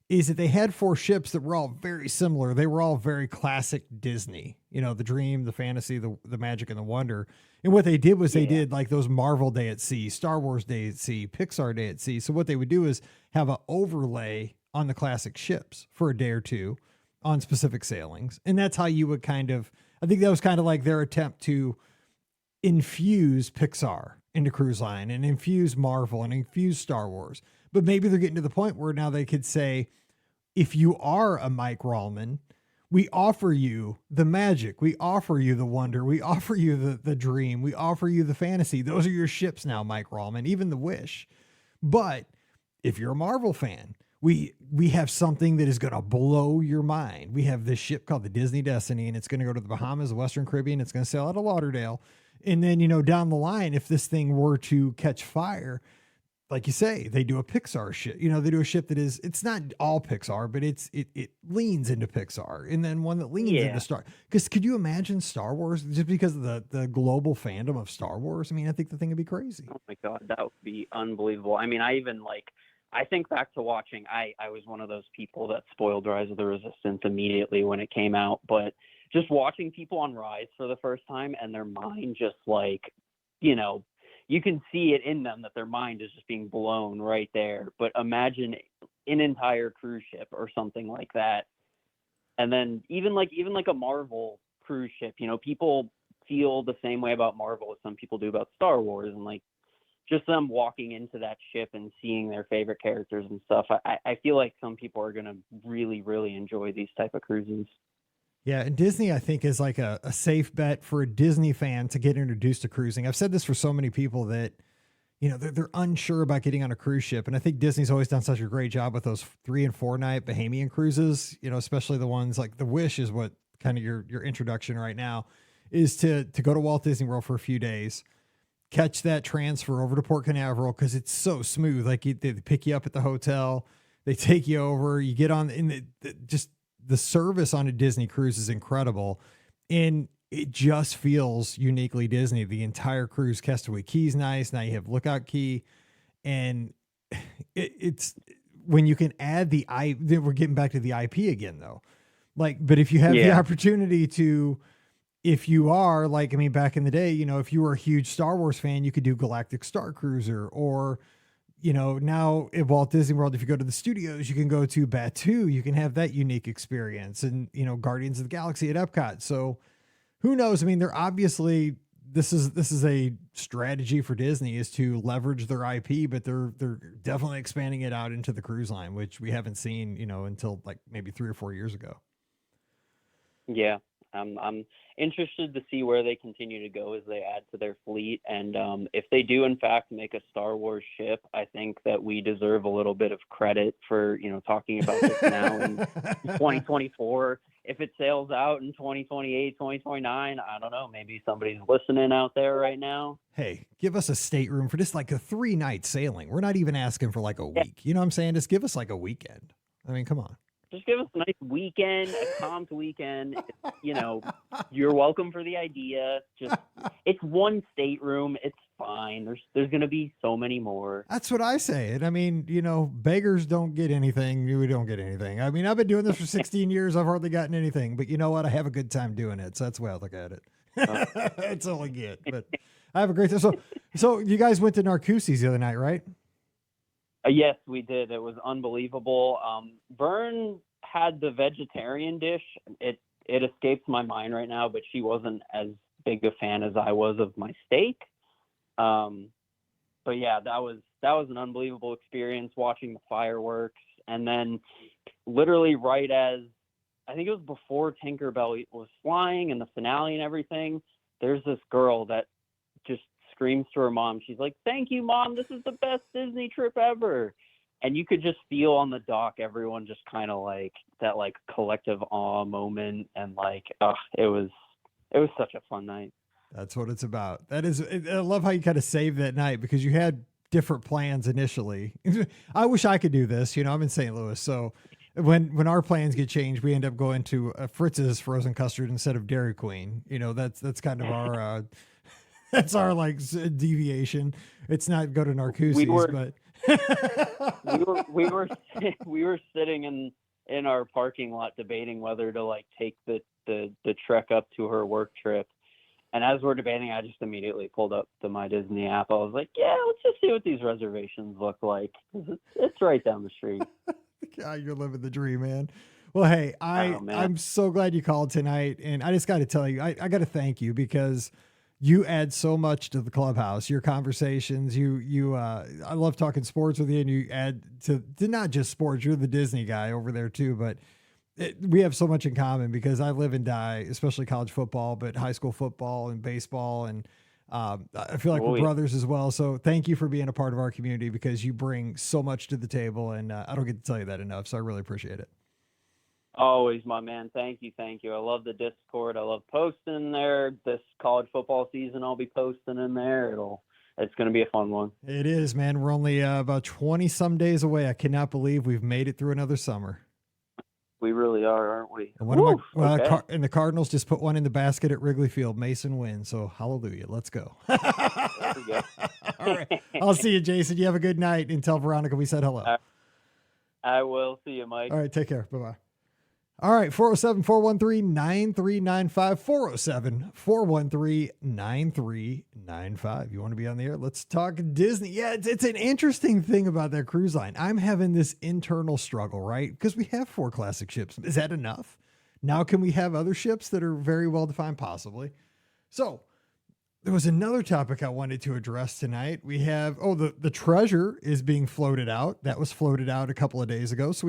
is that they had 4 ships that were all very similar. They were all very classic Disney, you know, the dream, the fantasy, the magic, and the wonder. And what they did was they did like those Marvel Day at Sea, Star Wars Day at Sea, Pixar Day at Sea. So what they would do is have an overlay on the classic ships for a day or two on specific sailings. And that's how you would kind of, I think that was kind of like their attempt to infuse Pixar into cruise line and infuse Marvel and infuse Star Wars. But maybe they're getting to the point where now they could say, if you are a Mike Rallman, we offer you the magic. We offer you the wonder. We offer you the dream. We offer you the fantasy. Those are your ships now, Mike Rallman, even the Wish. But if you're a Marvel fan, we have something that is going to blow your mind. We have this ship called the Disney Destiny, and it's going to go to the Bahamas, the Western Caribbean. It's going to sail out of Lauderdale. And then, you know, down the line, if this thing were to catch fire, like you say, they do a Pixar ship. You know, they do a ship that is, it's not all Pixar, but it leans into Pixar. And then one that leans into Star. Because could you imagine Star Wars just because of the global fandom of Star Wars? I mean, I think the thing would be crazy. Oh my God, that would be unbelievable. I mean, I think back to watching, I was one of those people that spoiled Rise of the Resistance immediately when it came out, but just watching people on Rise for the first time and their mind just like, you know, you can see it in them that their mind is just being blown right there. But imagine an entire cruise ship or something like that. And then even like a Marvel cruise ship, you know, people feel the same way about Marvel as some people do about Star Wars. And like just them walking into that ship and seeing their favorite characters and stuff. I feel like some people are going to really, really enjoy these type of cruises. Yeah, and Disney, I think, is like a safe bet for a Disney fan to get introduced to cruising. I've said this for so many people that, you know, they're unsure about getting on a cruise ship. And I think Disney's always done such a great job with those 3 and 4 night Bahamian cruises, you know, especially the ones like the Wish is what kind of your introduction right now is to go to Walt Disney World for a few days, catch that transfer over to Port Canaveral because it's so smooth. Like they pick you up at the hotel, they take you over, you get on just the service on a Disney cruise is incredible. And it just feels uniquely Disney. The entire cruise, Castaway Key's nice. Now you have Lookout Key. And it's when you can add we're getting back to the IP again though. Like, but if you have the opportunity to, if you are like, I mean, back in the day, you know, if you were a huge Star Wars fan, you could do Galactic Star Cruiser or, you know, now at Walt Disney World, if you go to the studios, you can go to Batuu, you can have that unique experience and, you know, Guardians of the Galaxy at Epcot. So who knows? I mean, they're obviously, this is a strategy for Disney is to leverage their IP, but they're definitely expanding it out into the cruise line, which we haven't seen, you know, until like maybe 3 or 4 years ago. Yeah. I'm interested to see where they continue to go as they add to their fleet. And if they do, in fact, make a Star Wars ship, I think that we deserve a little bit of credit for, you know, talking about this now in 2024. If it sails out in 2028, 2029, I don't know. Maybe somebody's listening out there right now. Hey, give us a stateroom for just like a 3-night sailing. We're not even asking for like a week. You know what I'm saying? Just give us like a weekend. I mean, come on. Just give us a nice weekend, a comped weekend. You know, you're welcome for the idea. Just, it's one stateroom. It's fine. There's going to be so many more. That's what I say. And I mean, you know, beggars don't get anything. We don't get anything. I mean, I've been doing this for 16 years. I've hardly gotten anything, but you know what? I have a good time doing it. So that's the way I look at it. That's all I get, but I have a great time. So you guys went to Narcoossee's the other night, right? Yes, we did. It was unbelievable. Vern had the vegetarian dish. It escapes my mind right now, but she wasn't as big a fan as I was of my steak. But yeah, that was an unbelievable experience watching the fireworks. And then literally right as, I think it was before Tinkerbell was flying and the finale and everything, there's this girl that just screams to her mom. She's like, "Thank you, Mom. This is the best Disney trip ever." And you could just feel on the dock, everyone just kind of like that, like collective awe moment. And like, it was such a fun night. That's what it's about. That is, I love how you kind of saved that night because you had different plans initially. I wish I could do this. You know, I'm in St. Louis, so when our plans get changed, we end up going to Fritz's frozen custard instead of Dairy Queen. You know, that's kind of our that's our like deviation. It's not go to Narcoossee's, but we were sitting in our parking lot debating whether to like take the trek up to her work trip. And as we're debating, I just immediately pulled up to my Disney app. I was like, yeah, let's just see what these reservations look like. It's right down the street. God, you're living the dream, man. Well, hey, I'm so glad you called tonight. And I just got to tell you, I got to thank you because you add so much to the clubhouse, your conversations, I love talking sports with you, and you add to not just sports. You're the Disney guy over there too, but we have so much in common because I live and die, especially college football, but high school football and baseball. And I feel like we're brothers as well. So thank you for being a part of our community because you bring so much to the table, and I don't get to tell you that enough. So I really appreciate it. Always, my man. Thank you. I love the Discord. I love posting in there. This college football season, I'll be posting in there. It's going to be a fun one. It is, man. We're only about 20 some days away. I cannot believe we've made it through another summer. We really are, aren't we? And and the Cardinals just put one in the basket at Wrigley Field. Mason wins. So hallelujah. Let's go. There we go. All right. I'll see you, Jason. You have a good night, and tell Veronica we said hello. I will. See you, Mike. All right. Take care. Bye-bye. All right, 407-413-9395, 407-413-9395. You want to be on the air? Let's talk Disney. Yeah, it's an interesting thing about that cruise line. I'm having this internal struggle, right? Because we have 4 classic ships. Is that enough? Now can we have other ships that are very well defined? Possibly. So there was another topic I wanted to address tonight. We have, the Treasure is being floated out. That was floated out a couple of days ago. So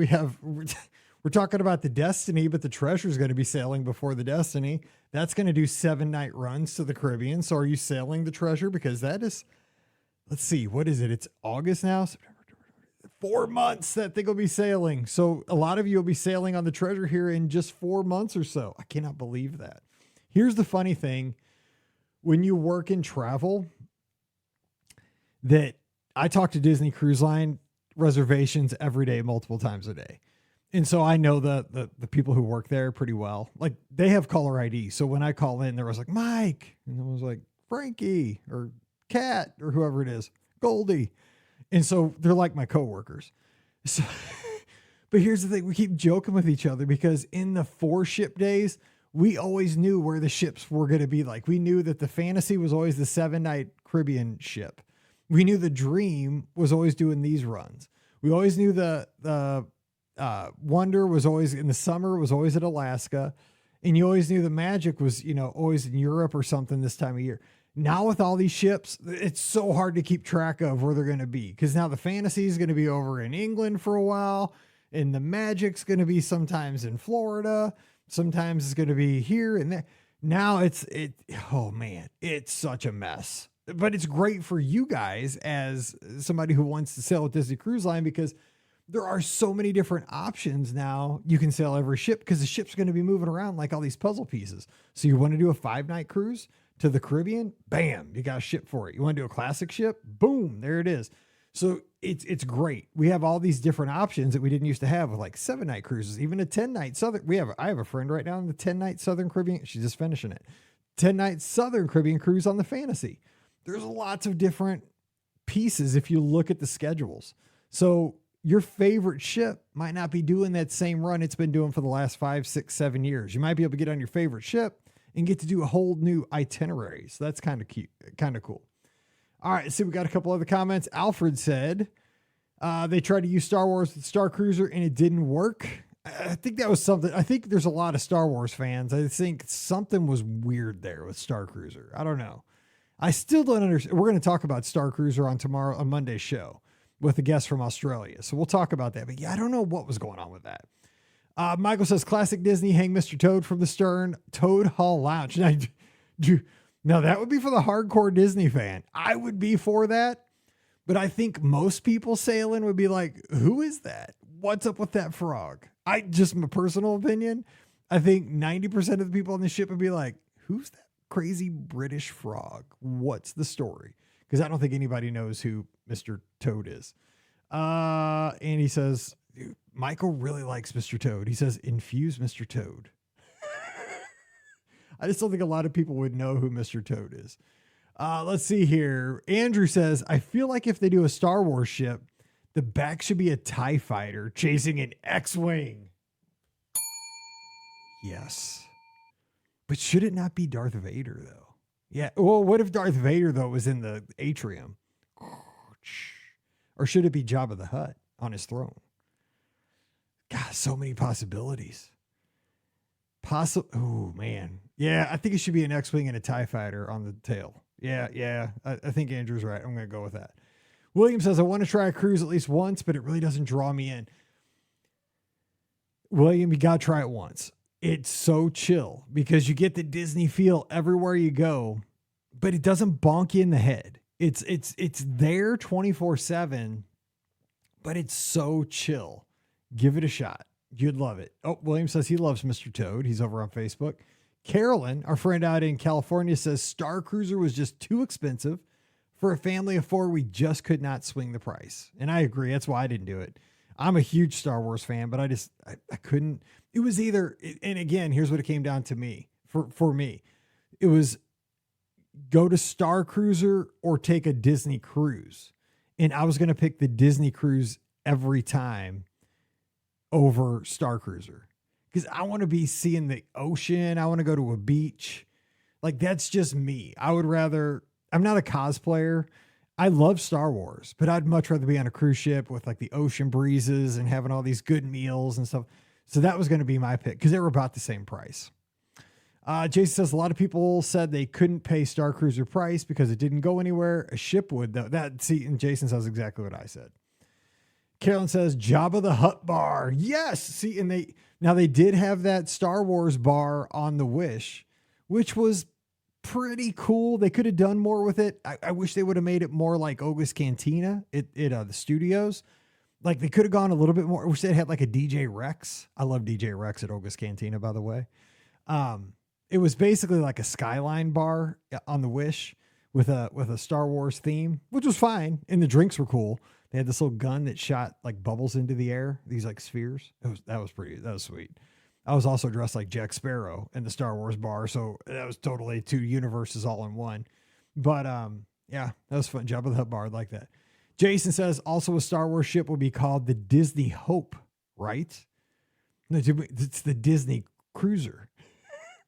we're talking about the Destiny, but the Treasure is going to be sailing before the Destiny. That's going to do 7-night runs to the Caribbean. So are you sailing the Treasure? Because that is, let's see, what is it? It's August now. 4 months that thing will be sailing. So a lot of you will be sailing on the Treasure here in just 4 months or so. I cannot believe that. Here's the funny thing. When you work in travel, that I talk to Disney Cruise Line reservations every day, multiple times a day. And so I know the people who work there pretty well. Like they have caller ID. So when I call in, there was like Mike, and it was like Frankie or Kat or whoever it is, Goldie. And so they're like my coworkers. So, but here's the thing. We keep joking with each other because in the 4 ship days, we always knew where the ships were going to be. Like we knew that the Fantasy was always the 7-night Caribbean ship. We knew the Dream was always doing these runs. We always knew the Wonder was always in the summer, was always at Alaska. And you always knew the Magic was, always in Europe or something this time of year. Now with all these ships, it's so hard to keep track of where they're going to be. Cause now the Fantasy is going to be over in England for a while. And the Magic's going to be sometimes in Florida. Sometimes it's going to be here and there. Now oh man, it's such a mess, but it's great for you guys as somebody who wants to sail with Disney Cruise Line because there are so many different options now. You can sail every ship because the ship's going to be moving around like all these puzzle pieces. So you want to do a 5-night cruise to the Caribbean? Bam, you got a ship for it. You want to do a classic ship? Boom, there it is. So it's great. We have all these different options that we didn't used to have with like 7-night cruises, even a 10-night Southern. I have a friend right now in the 10-night Southern Caribbean. She's just finishing it. 10-night Southern Caribbean cruise on the Fantasy. There's lots of different pieces if you look at the schedules. So your favorite ship might not be doing that same run it's been doing for the last 5, 6, 7 years. You might be able to get on your favorite ship and get to do a whole new itinerary. So that's kind of cute, kind of cool. All right, so we got a couple other comments. Alfred said they tried to use Star Wars with Star Cruiser and it didn't work. I think that was something. I think there's a lot of Star Wars fans. I think something was weird there with Star Cruiser. I don't know. I still don't understand. We're going to talk about Star Cruiser on Monday's show with a guest from Australia. So we'll talk about that. But yeah, I don't know what was going on with that. Michael says, classic Disney, hang Mr. Toad from the stern, Toad Hall Lounge. Now that would be for the hardcore Disney fan. I would be for that. But I think most people sailing would be like, who is that? What's up with that frog? Just my personal opinion, I think 90% of the people on the ship would be like, who's that crazy British frog. What's the story? Because I don't think anybody knows who Mr. Toad is. And he says, Michael really likes Mr. Toad. He says, infuse Mr. Toad. I just don't think a lot of people would know who Mr. Toad is. Let's see here. Andrew says, I feel like if they do a Star Wars ship, the back should be a TIE fighter chasing an X-Wing. Yes. But should it not be Darth Vader, though? Yeah. Well, what if Darth Vader, though, was in the atrium? Or should it be Jabba the Hutt on his throne? God, so many possibilities. Oh, man. Yeah, I think it should be an X-Wing and a TIE fighter on the tail. Yeah. I think Andrew's right. I'm going to go with that. William says, I want to try a cruise at least once, but it really doesn't draw me in. William, you got to try it once. It's so chill because you get the Disney feel everywhere you go, but it doesn't bonk you in the head. It's there 24/7, but it's so chill. Give it a shot. You'd love it. Oh, William says he loves Mr. Toad. He's over on Facebook. Carolyn, our friend out in California, says Star Cruiser was just too expensive. For a family of 4, we just could not swing the price. And I agree. That's why I didn't do it. I'm a huge Star Wars fan, but I couldn't. It was either, and again, here's what it came down to me. For me, it was go to Star Cruiser or take a Disney cruise. And I was going to pick the Disney cruise every time over Star Cruiser because I want to be seeing the ocean. I want to go to a beach. Like, that's just me. I would rather, I'm not a cosplayer. I love Star Wars, but I'd much rather be on a cruise ship with like the ocean breezes and having all these good meals and stuff. So that was going to be my pick because they were about the same price. Jason says a lot of people said they couldn't pay Star Cruiser price because it didn't go anywhere. A ship would though. And Jason says exactly what I said. Carolyn says Jabba the Hutt bar. Yes. See, and they did have that Star Wars bar on the Wish, which was pretty cool. They could have done more with it. I wish they would have made it more like Oga's Cantina at the studios. Like they could have gone a little bit more. I wish they had like a DJ Rex. I love DJ Rex at Oga's Cantina, by the way. It was basically like a Skyline bar on the Wish with a Star Wars theme, which was fine. And the drinks were cool. They had this little gun that shot like bubbles into the air, these like spheres. That was sweet. I was also dressed like Jack Sparrow in the Star Wars bar. So that was totally 2 universes all in one. But yeah, that was fun. Jabba the Hutt bar, like that. Jason says also a Star Wars ship would be called the Disney Hope, right? No, it's the Disney Cruiser.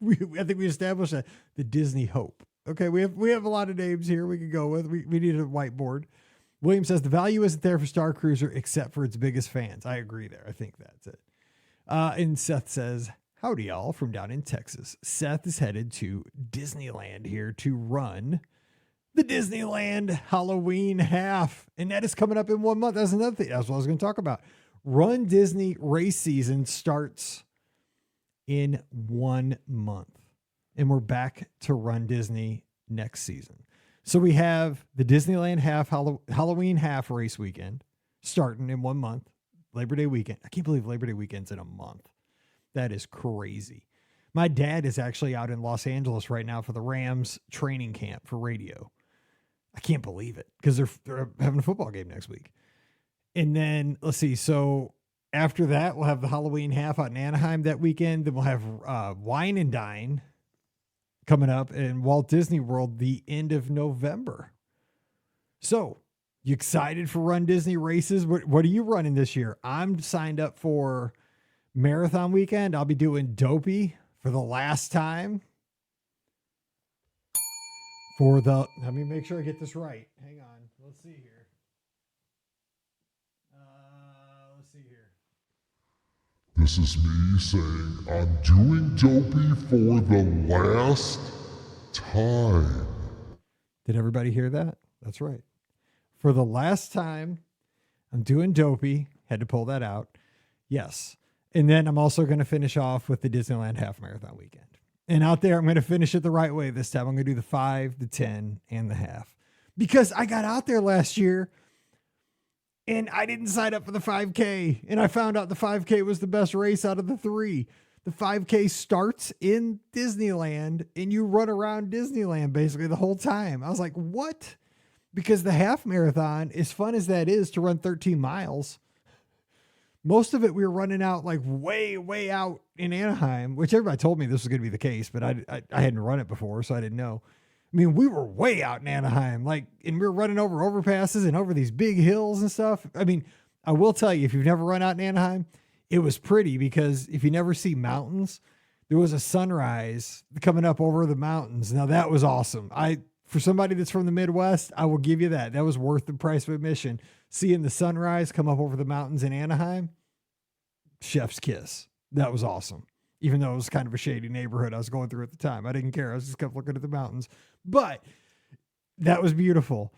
I think we established that the Disney Hope. Okay, we have a lot of names here we could go with. We need a whiteboard. William says the value isn't there for Star Cruiser except for its biggest fans. I agree there. I think that's it. And Seth says, howdy y'all from down in Texas. Seth is headed to Disneyland here to run the Disneyland Halloween half. And that is coming up in 1 month. That's another thing. That's what I was going to talk about. Run Disney race season starts in 1 month. And we're back to Run Disney next season. So we have the Disneyland Halloween half race weekend starting in 1 month, Labor Day weekend. I can't believe Labor Day weekend's in a month. That is crazy. My dad is actually out in Los Angeles right now for the Rams training camp for radio. I can't believe it because they're having a football game next week. And then let's see. So after that, we'll have the Halloween half out in Anaheim that weekend. Then we'll have Wine and Dine coming up in Walt Disney World the end of November. So you excited for Run Disney races? What are you running this year? I'm signed up for Marathon Weekend. I'll be doing Dopey for the last time. Let me make sure I get this right. Hang on. Let's see here. This is me saying I'm doing Dopey for the last time. Did everybody hear that? That's right. For the last time, I'm doing Dopey. Had to pull that out. Yes. And then I'm also going to finish off with the Disneyland Half Marathon Weekend. And out there, I'm going to finish it the right way this time. I'm going to do the 5, the 10, and the half. Because I got out there last year and I didn't sign up for the 5K. And I found out the 5K was the best race out of the 3. The 5K starts in Disneyland and you run around Disneyland basically the whole time. I was like, what? Because the half marathon, as fun as that is to run 13 miles, most of it we were running out like way out in Anaheim, which everybody told me this was going to be the case, but I hadn't run it before, so I didn't know. I mean, we were way out in Anaheim, like, and we were running over overpasses and over these big hills and stuff. I mean, I will tell you, if you've never run out in Anaheim, it was pretty because if you never see mountains, there was a sunrise coming up over the mountains. Now that was awesome. For somebody that's from the Midwest, I will give you that. That was worth the price of admission. Seeing the sunrise come up over the mountains in Anaheim, chef's kiss. That was awesome. Even though it was kind of a shady neighborhood I was going through at the time. I didn't care. I just kept looking at the mountains. But that was beautiful.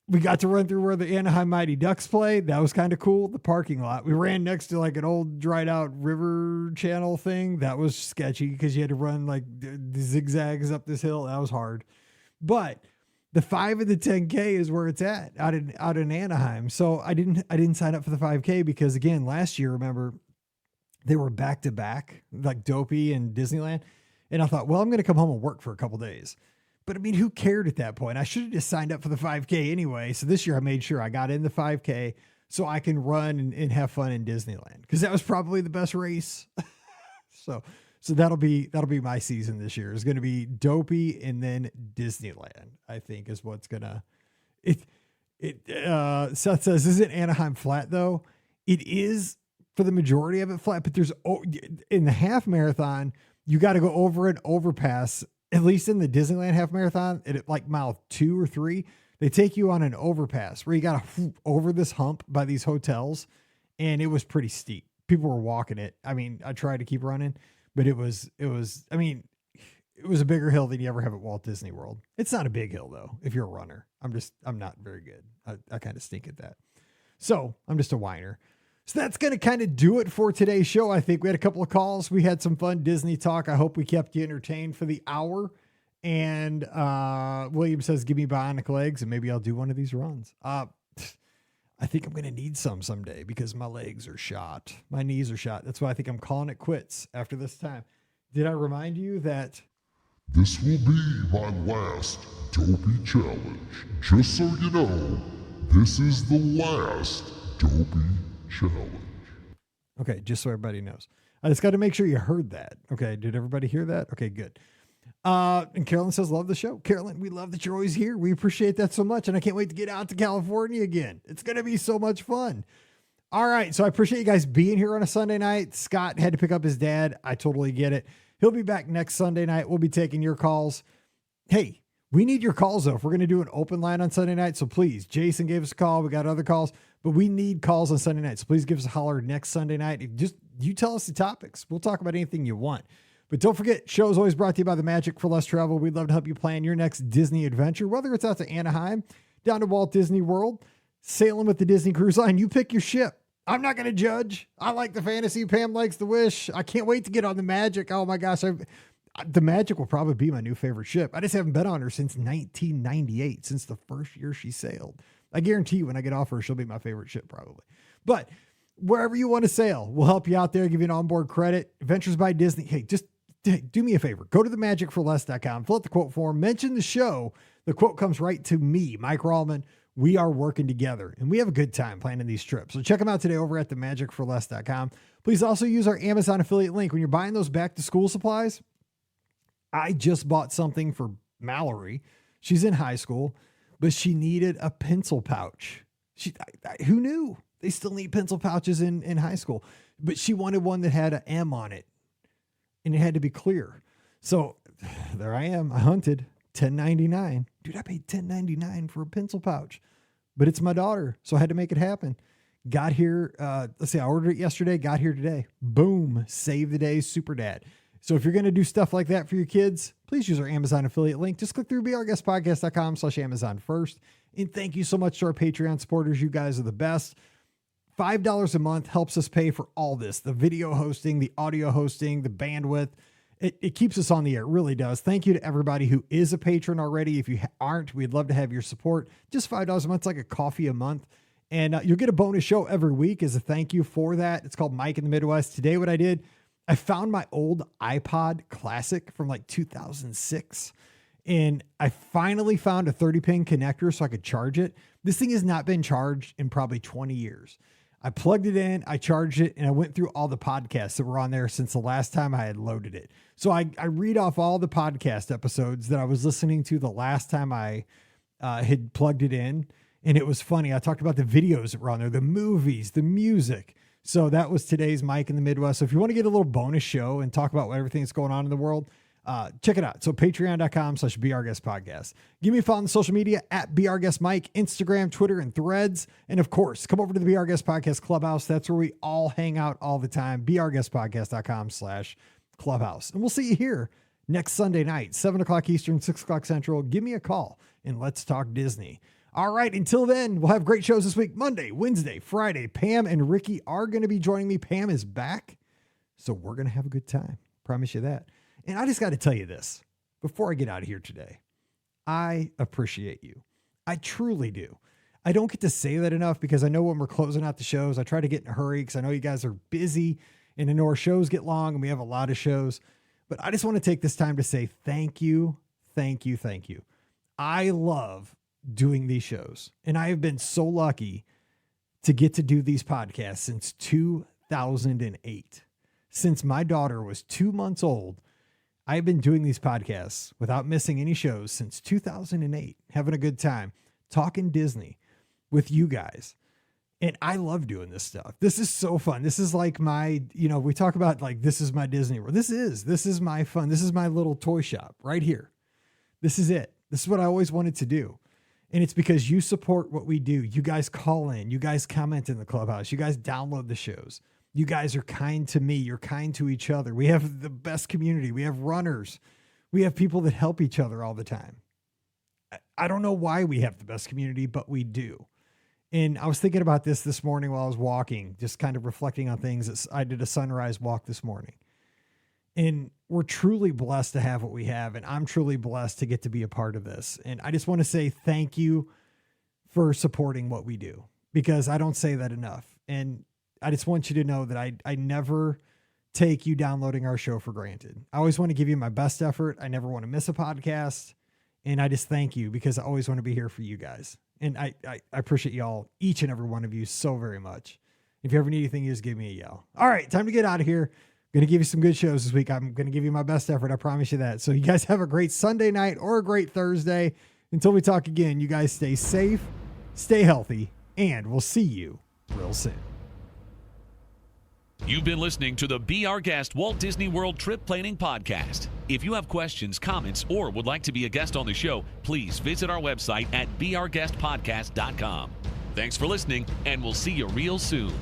We got to run through where the Anaheim Mighty Ducks played. That was kind of cool. The parking lot. We ran next to like an old dried out river channel thing. That was sketchy because you had to run like the zigzags up this hill. That was hard. But the 5 and the 10K is where it's at out in Anaheim. So I didn't sign up for the 5K because again, last year, remember, they were back to back, like Dopey and Disneyland. And I thought, well, I'm going to come home and work for a couple days. But I mean, who cared at that point? I should have just signed up for the 5K anyway. So this year I made sure I got in the 5K so I can run and have fun in Disneyland because that was probably the best race. So that'll be my season this year. It's going to be Dopey and then Disneyland, I think is what's going to, Seth says, isn't Anaheim flat though? It is for the majority of it flat, but there's in the half marathon, you got to go over an overpass, at least in the Disneyland half marathon at like mile 2 or 3, they take you on an overpass where you got to over this hump by these hotels. And it was pretty steep. People were walking it. I mean, I tried to keep running, but it was a bigger hill than you ever have at Walt Disney World. It's not a big hill though. If you're a runner, I'm not very good. I kind of stink at that. So I'm just a whiner. So that's going to kind of do it for today's show. I think we had a couple of calls. We had some fun Disney talk. I hope we kept you entertained for the hour. And William says, give me bionic legs and maybe I'll do one of these runs. I think I'm going to need some someday because my legs are shot. My knees are shot. That's why I think I'm calling it quits after this time. Did I remind you that this will be my last Dopey challenge? Just so you know, this is the last Dopey challenge. Okay, just so everybody knows. I just got to make sure you heard that. Okay, did everybody hear that? Okay, good. And Carolyn says, love the show. Carolyn, we love that you're always here. We appreciate that so much. And I can't wait to get out to California again. It's going to be so much fun. All right. So I appreciate you guys being here on a Sunday night. Scott had to pick up his dad. I totally get it. He'll be back next Sunday night. We'll be taking your calls. Hey, we need your calls though. If we're going to do an open line on Sunday night. So please, Jason gave us a call. We got other calls, but we need calls on Sunday night. So please give us a holler next Sunday night. You tell us the topics. We'll talk about anything you want. But don't forget, show is always brought to you by the Magic for Less Travel. We'd love to help you plan your next Disney adventure, whether it's out to Anaheim, down to Walt Disney World, sailing with the Disney Cruise Line. You pick your ship. I'm not going to judge. I like the fantasy. Pam likes the Wish. I can't wait to get on the Magic. Oh my gosh. The Magic will probably be my new favorite ship. I just haven't been on her since 1998, since the first year she sailed. I guarantee you when I get off her, she'll be my favorite ship probably. But wherever you want to sail, we'll help you out there, give you an onboard credit. Adventures by Disney. Hey, just do me a favor. Go to themagicforless.com, fill out the quote form, mention the show. The quote comes right to me, Mike Rallman. We are working together and we have a good time planning these trips. So check them out today over at themagicforless.com. Please also use our Amazon affiliate link. When you're buying those back to school supplies, I just bought something for Mallory. She's in high school, but she needed a pencil pouch. Who knew? They still need pencil pouches in high school, but she wanted one that had an M on it. And it had to be clear. So there I am. I hunted $10.99. Dude, I paid $10.99 for a pencil pouch, but it's my daughter. So I had to make it happen. Got here. Let's see. I ordered it yesterday, got here today. Boom. Save the day. Super dad. So if you're going to do stuff like that for your kids, please use our Amazon affiliate link. Just click through BeOurGuestPodcast.com/Amazon first. And thank you so much to our Patreon supporters. You guys are the best. $5 a month helps us pay for all this, the video hosting, the audio hosting, the bandwidth. It keeps us on the air. It really does. Thank you to everybody who is a patron already. If you aren't, we'd love to have your support. Just $5 a month. It's like a coffee a month. And you'll get a bonus show every week as a thank you for that. It's called Mike in the Midwest. Today, what I did, I found my old iPod Classic from like 2006, and I finally found a 30-pin connector so I could charge it. This thing has not been charged in probably 20 years. I plugged it in, I charged it, and I went through all the podcasts that were on there since the last time I had loaded it. So I read off all the podcast episodes that I was listening to the last time I had plugged it in. And it was funny. I talked about the videos that were on there, the movies, the music. So that was today's Mike in the Midwest. So if you want to get a little bonus show and talk about everything that's going on in the world, check it out. So patreon.com/BRGuestPodcast. Give me a follow on social media at BRGuestMike, Instagram, Twitter, and Threads. And of course, come over to the BR Guest Podcast Clubhouse. That's where we all hang out all the time. BRGuestPodcast.com/Clubhouse. And we'll see you here next Sunday night, 7 o'clock Eastern, 6 o'clock Central. Give me a call and let's talk Disney. All right, until then, we'll have great shows this week. Monday, Wednesday, Friday. Pam and Ricky are going to be joining me. Pam is back, so we're going to have a good time. Promise you that. And I just got to tell you this before I get out of here today. I appreciate you. I truly do. I don't get to say that enough because I know when we're closing out the shows, I try to get in a hurry because I know you guys are busy and I know our shows get long and we have a lot of shows. But I just want to take this time to say thank you, thank you, thank you. I love doing these shows, and I have been so lucky to get to do these podcasts since 2008. Since my daughter was 2 months old, I've been doing these podcasts without missing any shows since 2008, having a good time, talking Disney with you guys. And I love doing this stuff. This is so fun. This is like my, we talk about like, this is my Disney World. This is my fun. This is my little toy shop right here. This is it. This is what I always wanted to do. And it's because you support what we do. You guys call in, you guys comment in the clubhouse, you guys download the shows. You guys are kind to me. You're kind to each other. We have the best community. We have runners. We have people that help each other all the time. I don't know why we have the best community, but we do. And I was thinking about this morning while I was walking, just kind of reflecting on things. I did a sunrise walk this morning. And we're truly blessed to have what we have. And I'm truly blessed to get to be a part of this. And I just want to say thank you for supporting what we do, because I don't say that enough. And I just want you to know that I never take you downloading our show for granted. I always want to give you my best effort. I never want to miss a podcast. And I just thank you because I always want to be here for you guys. And I appreciate y'all, each and every one of you, so very much. If you ever need anything, you just give me a yell. All right, time to get out of here. Going to give you some good shows this week. I'm going to give you my best effort. I promise you that. So you guys have a great Sunday night or a great Thursday. Until we talk again, you guys stay safe, stay healthy, and we'll see you real soon. You've been listening to the Be Our Guest Walt Disney World Trip Planning Podcast. If you have questions, comments, or would like to be a guest on the show, please visit our website at beourguestpodcast.com. Thanks for listening, and we'll see you real soon.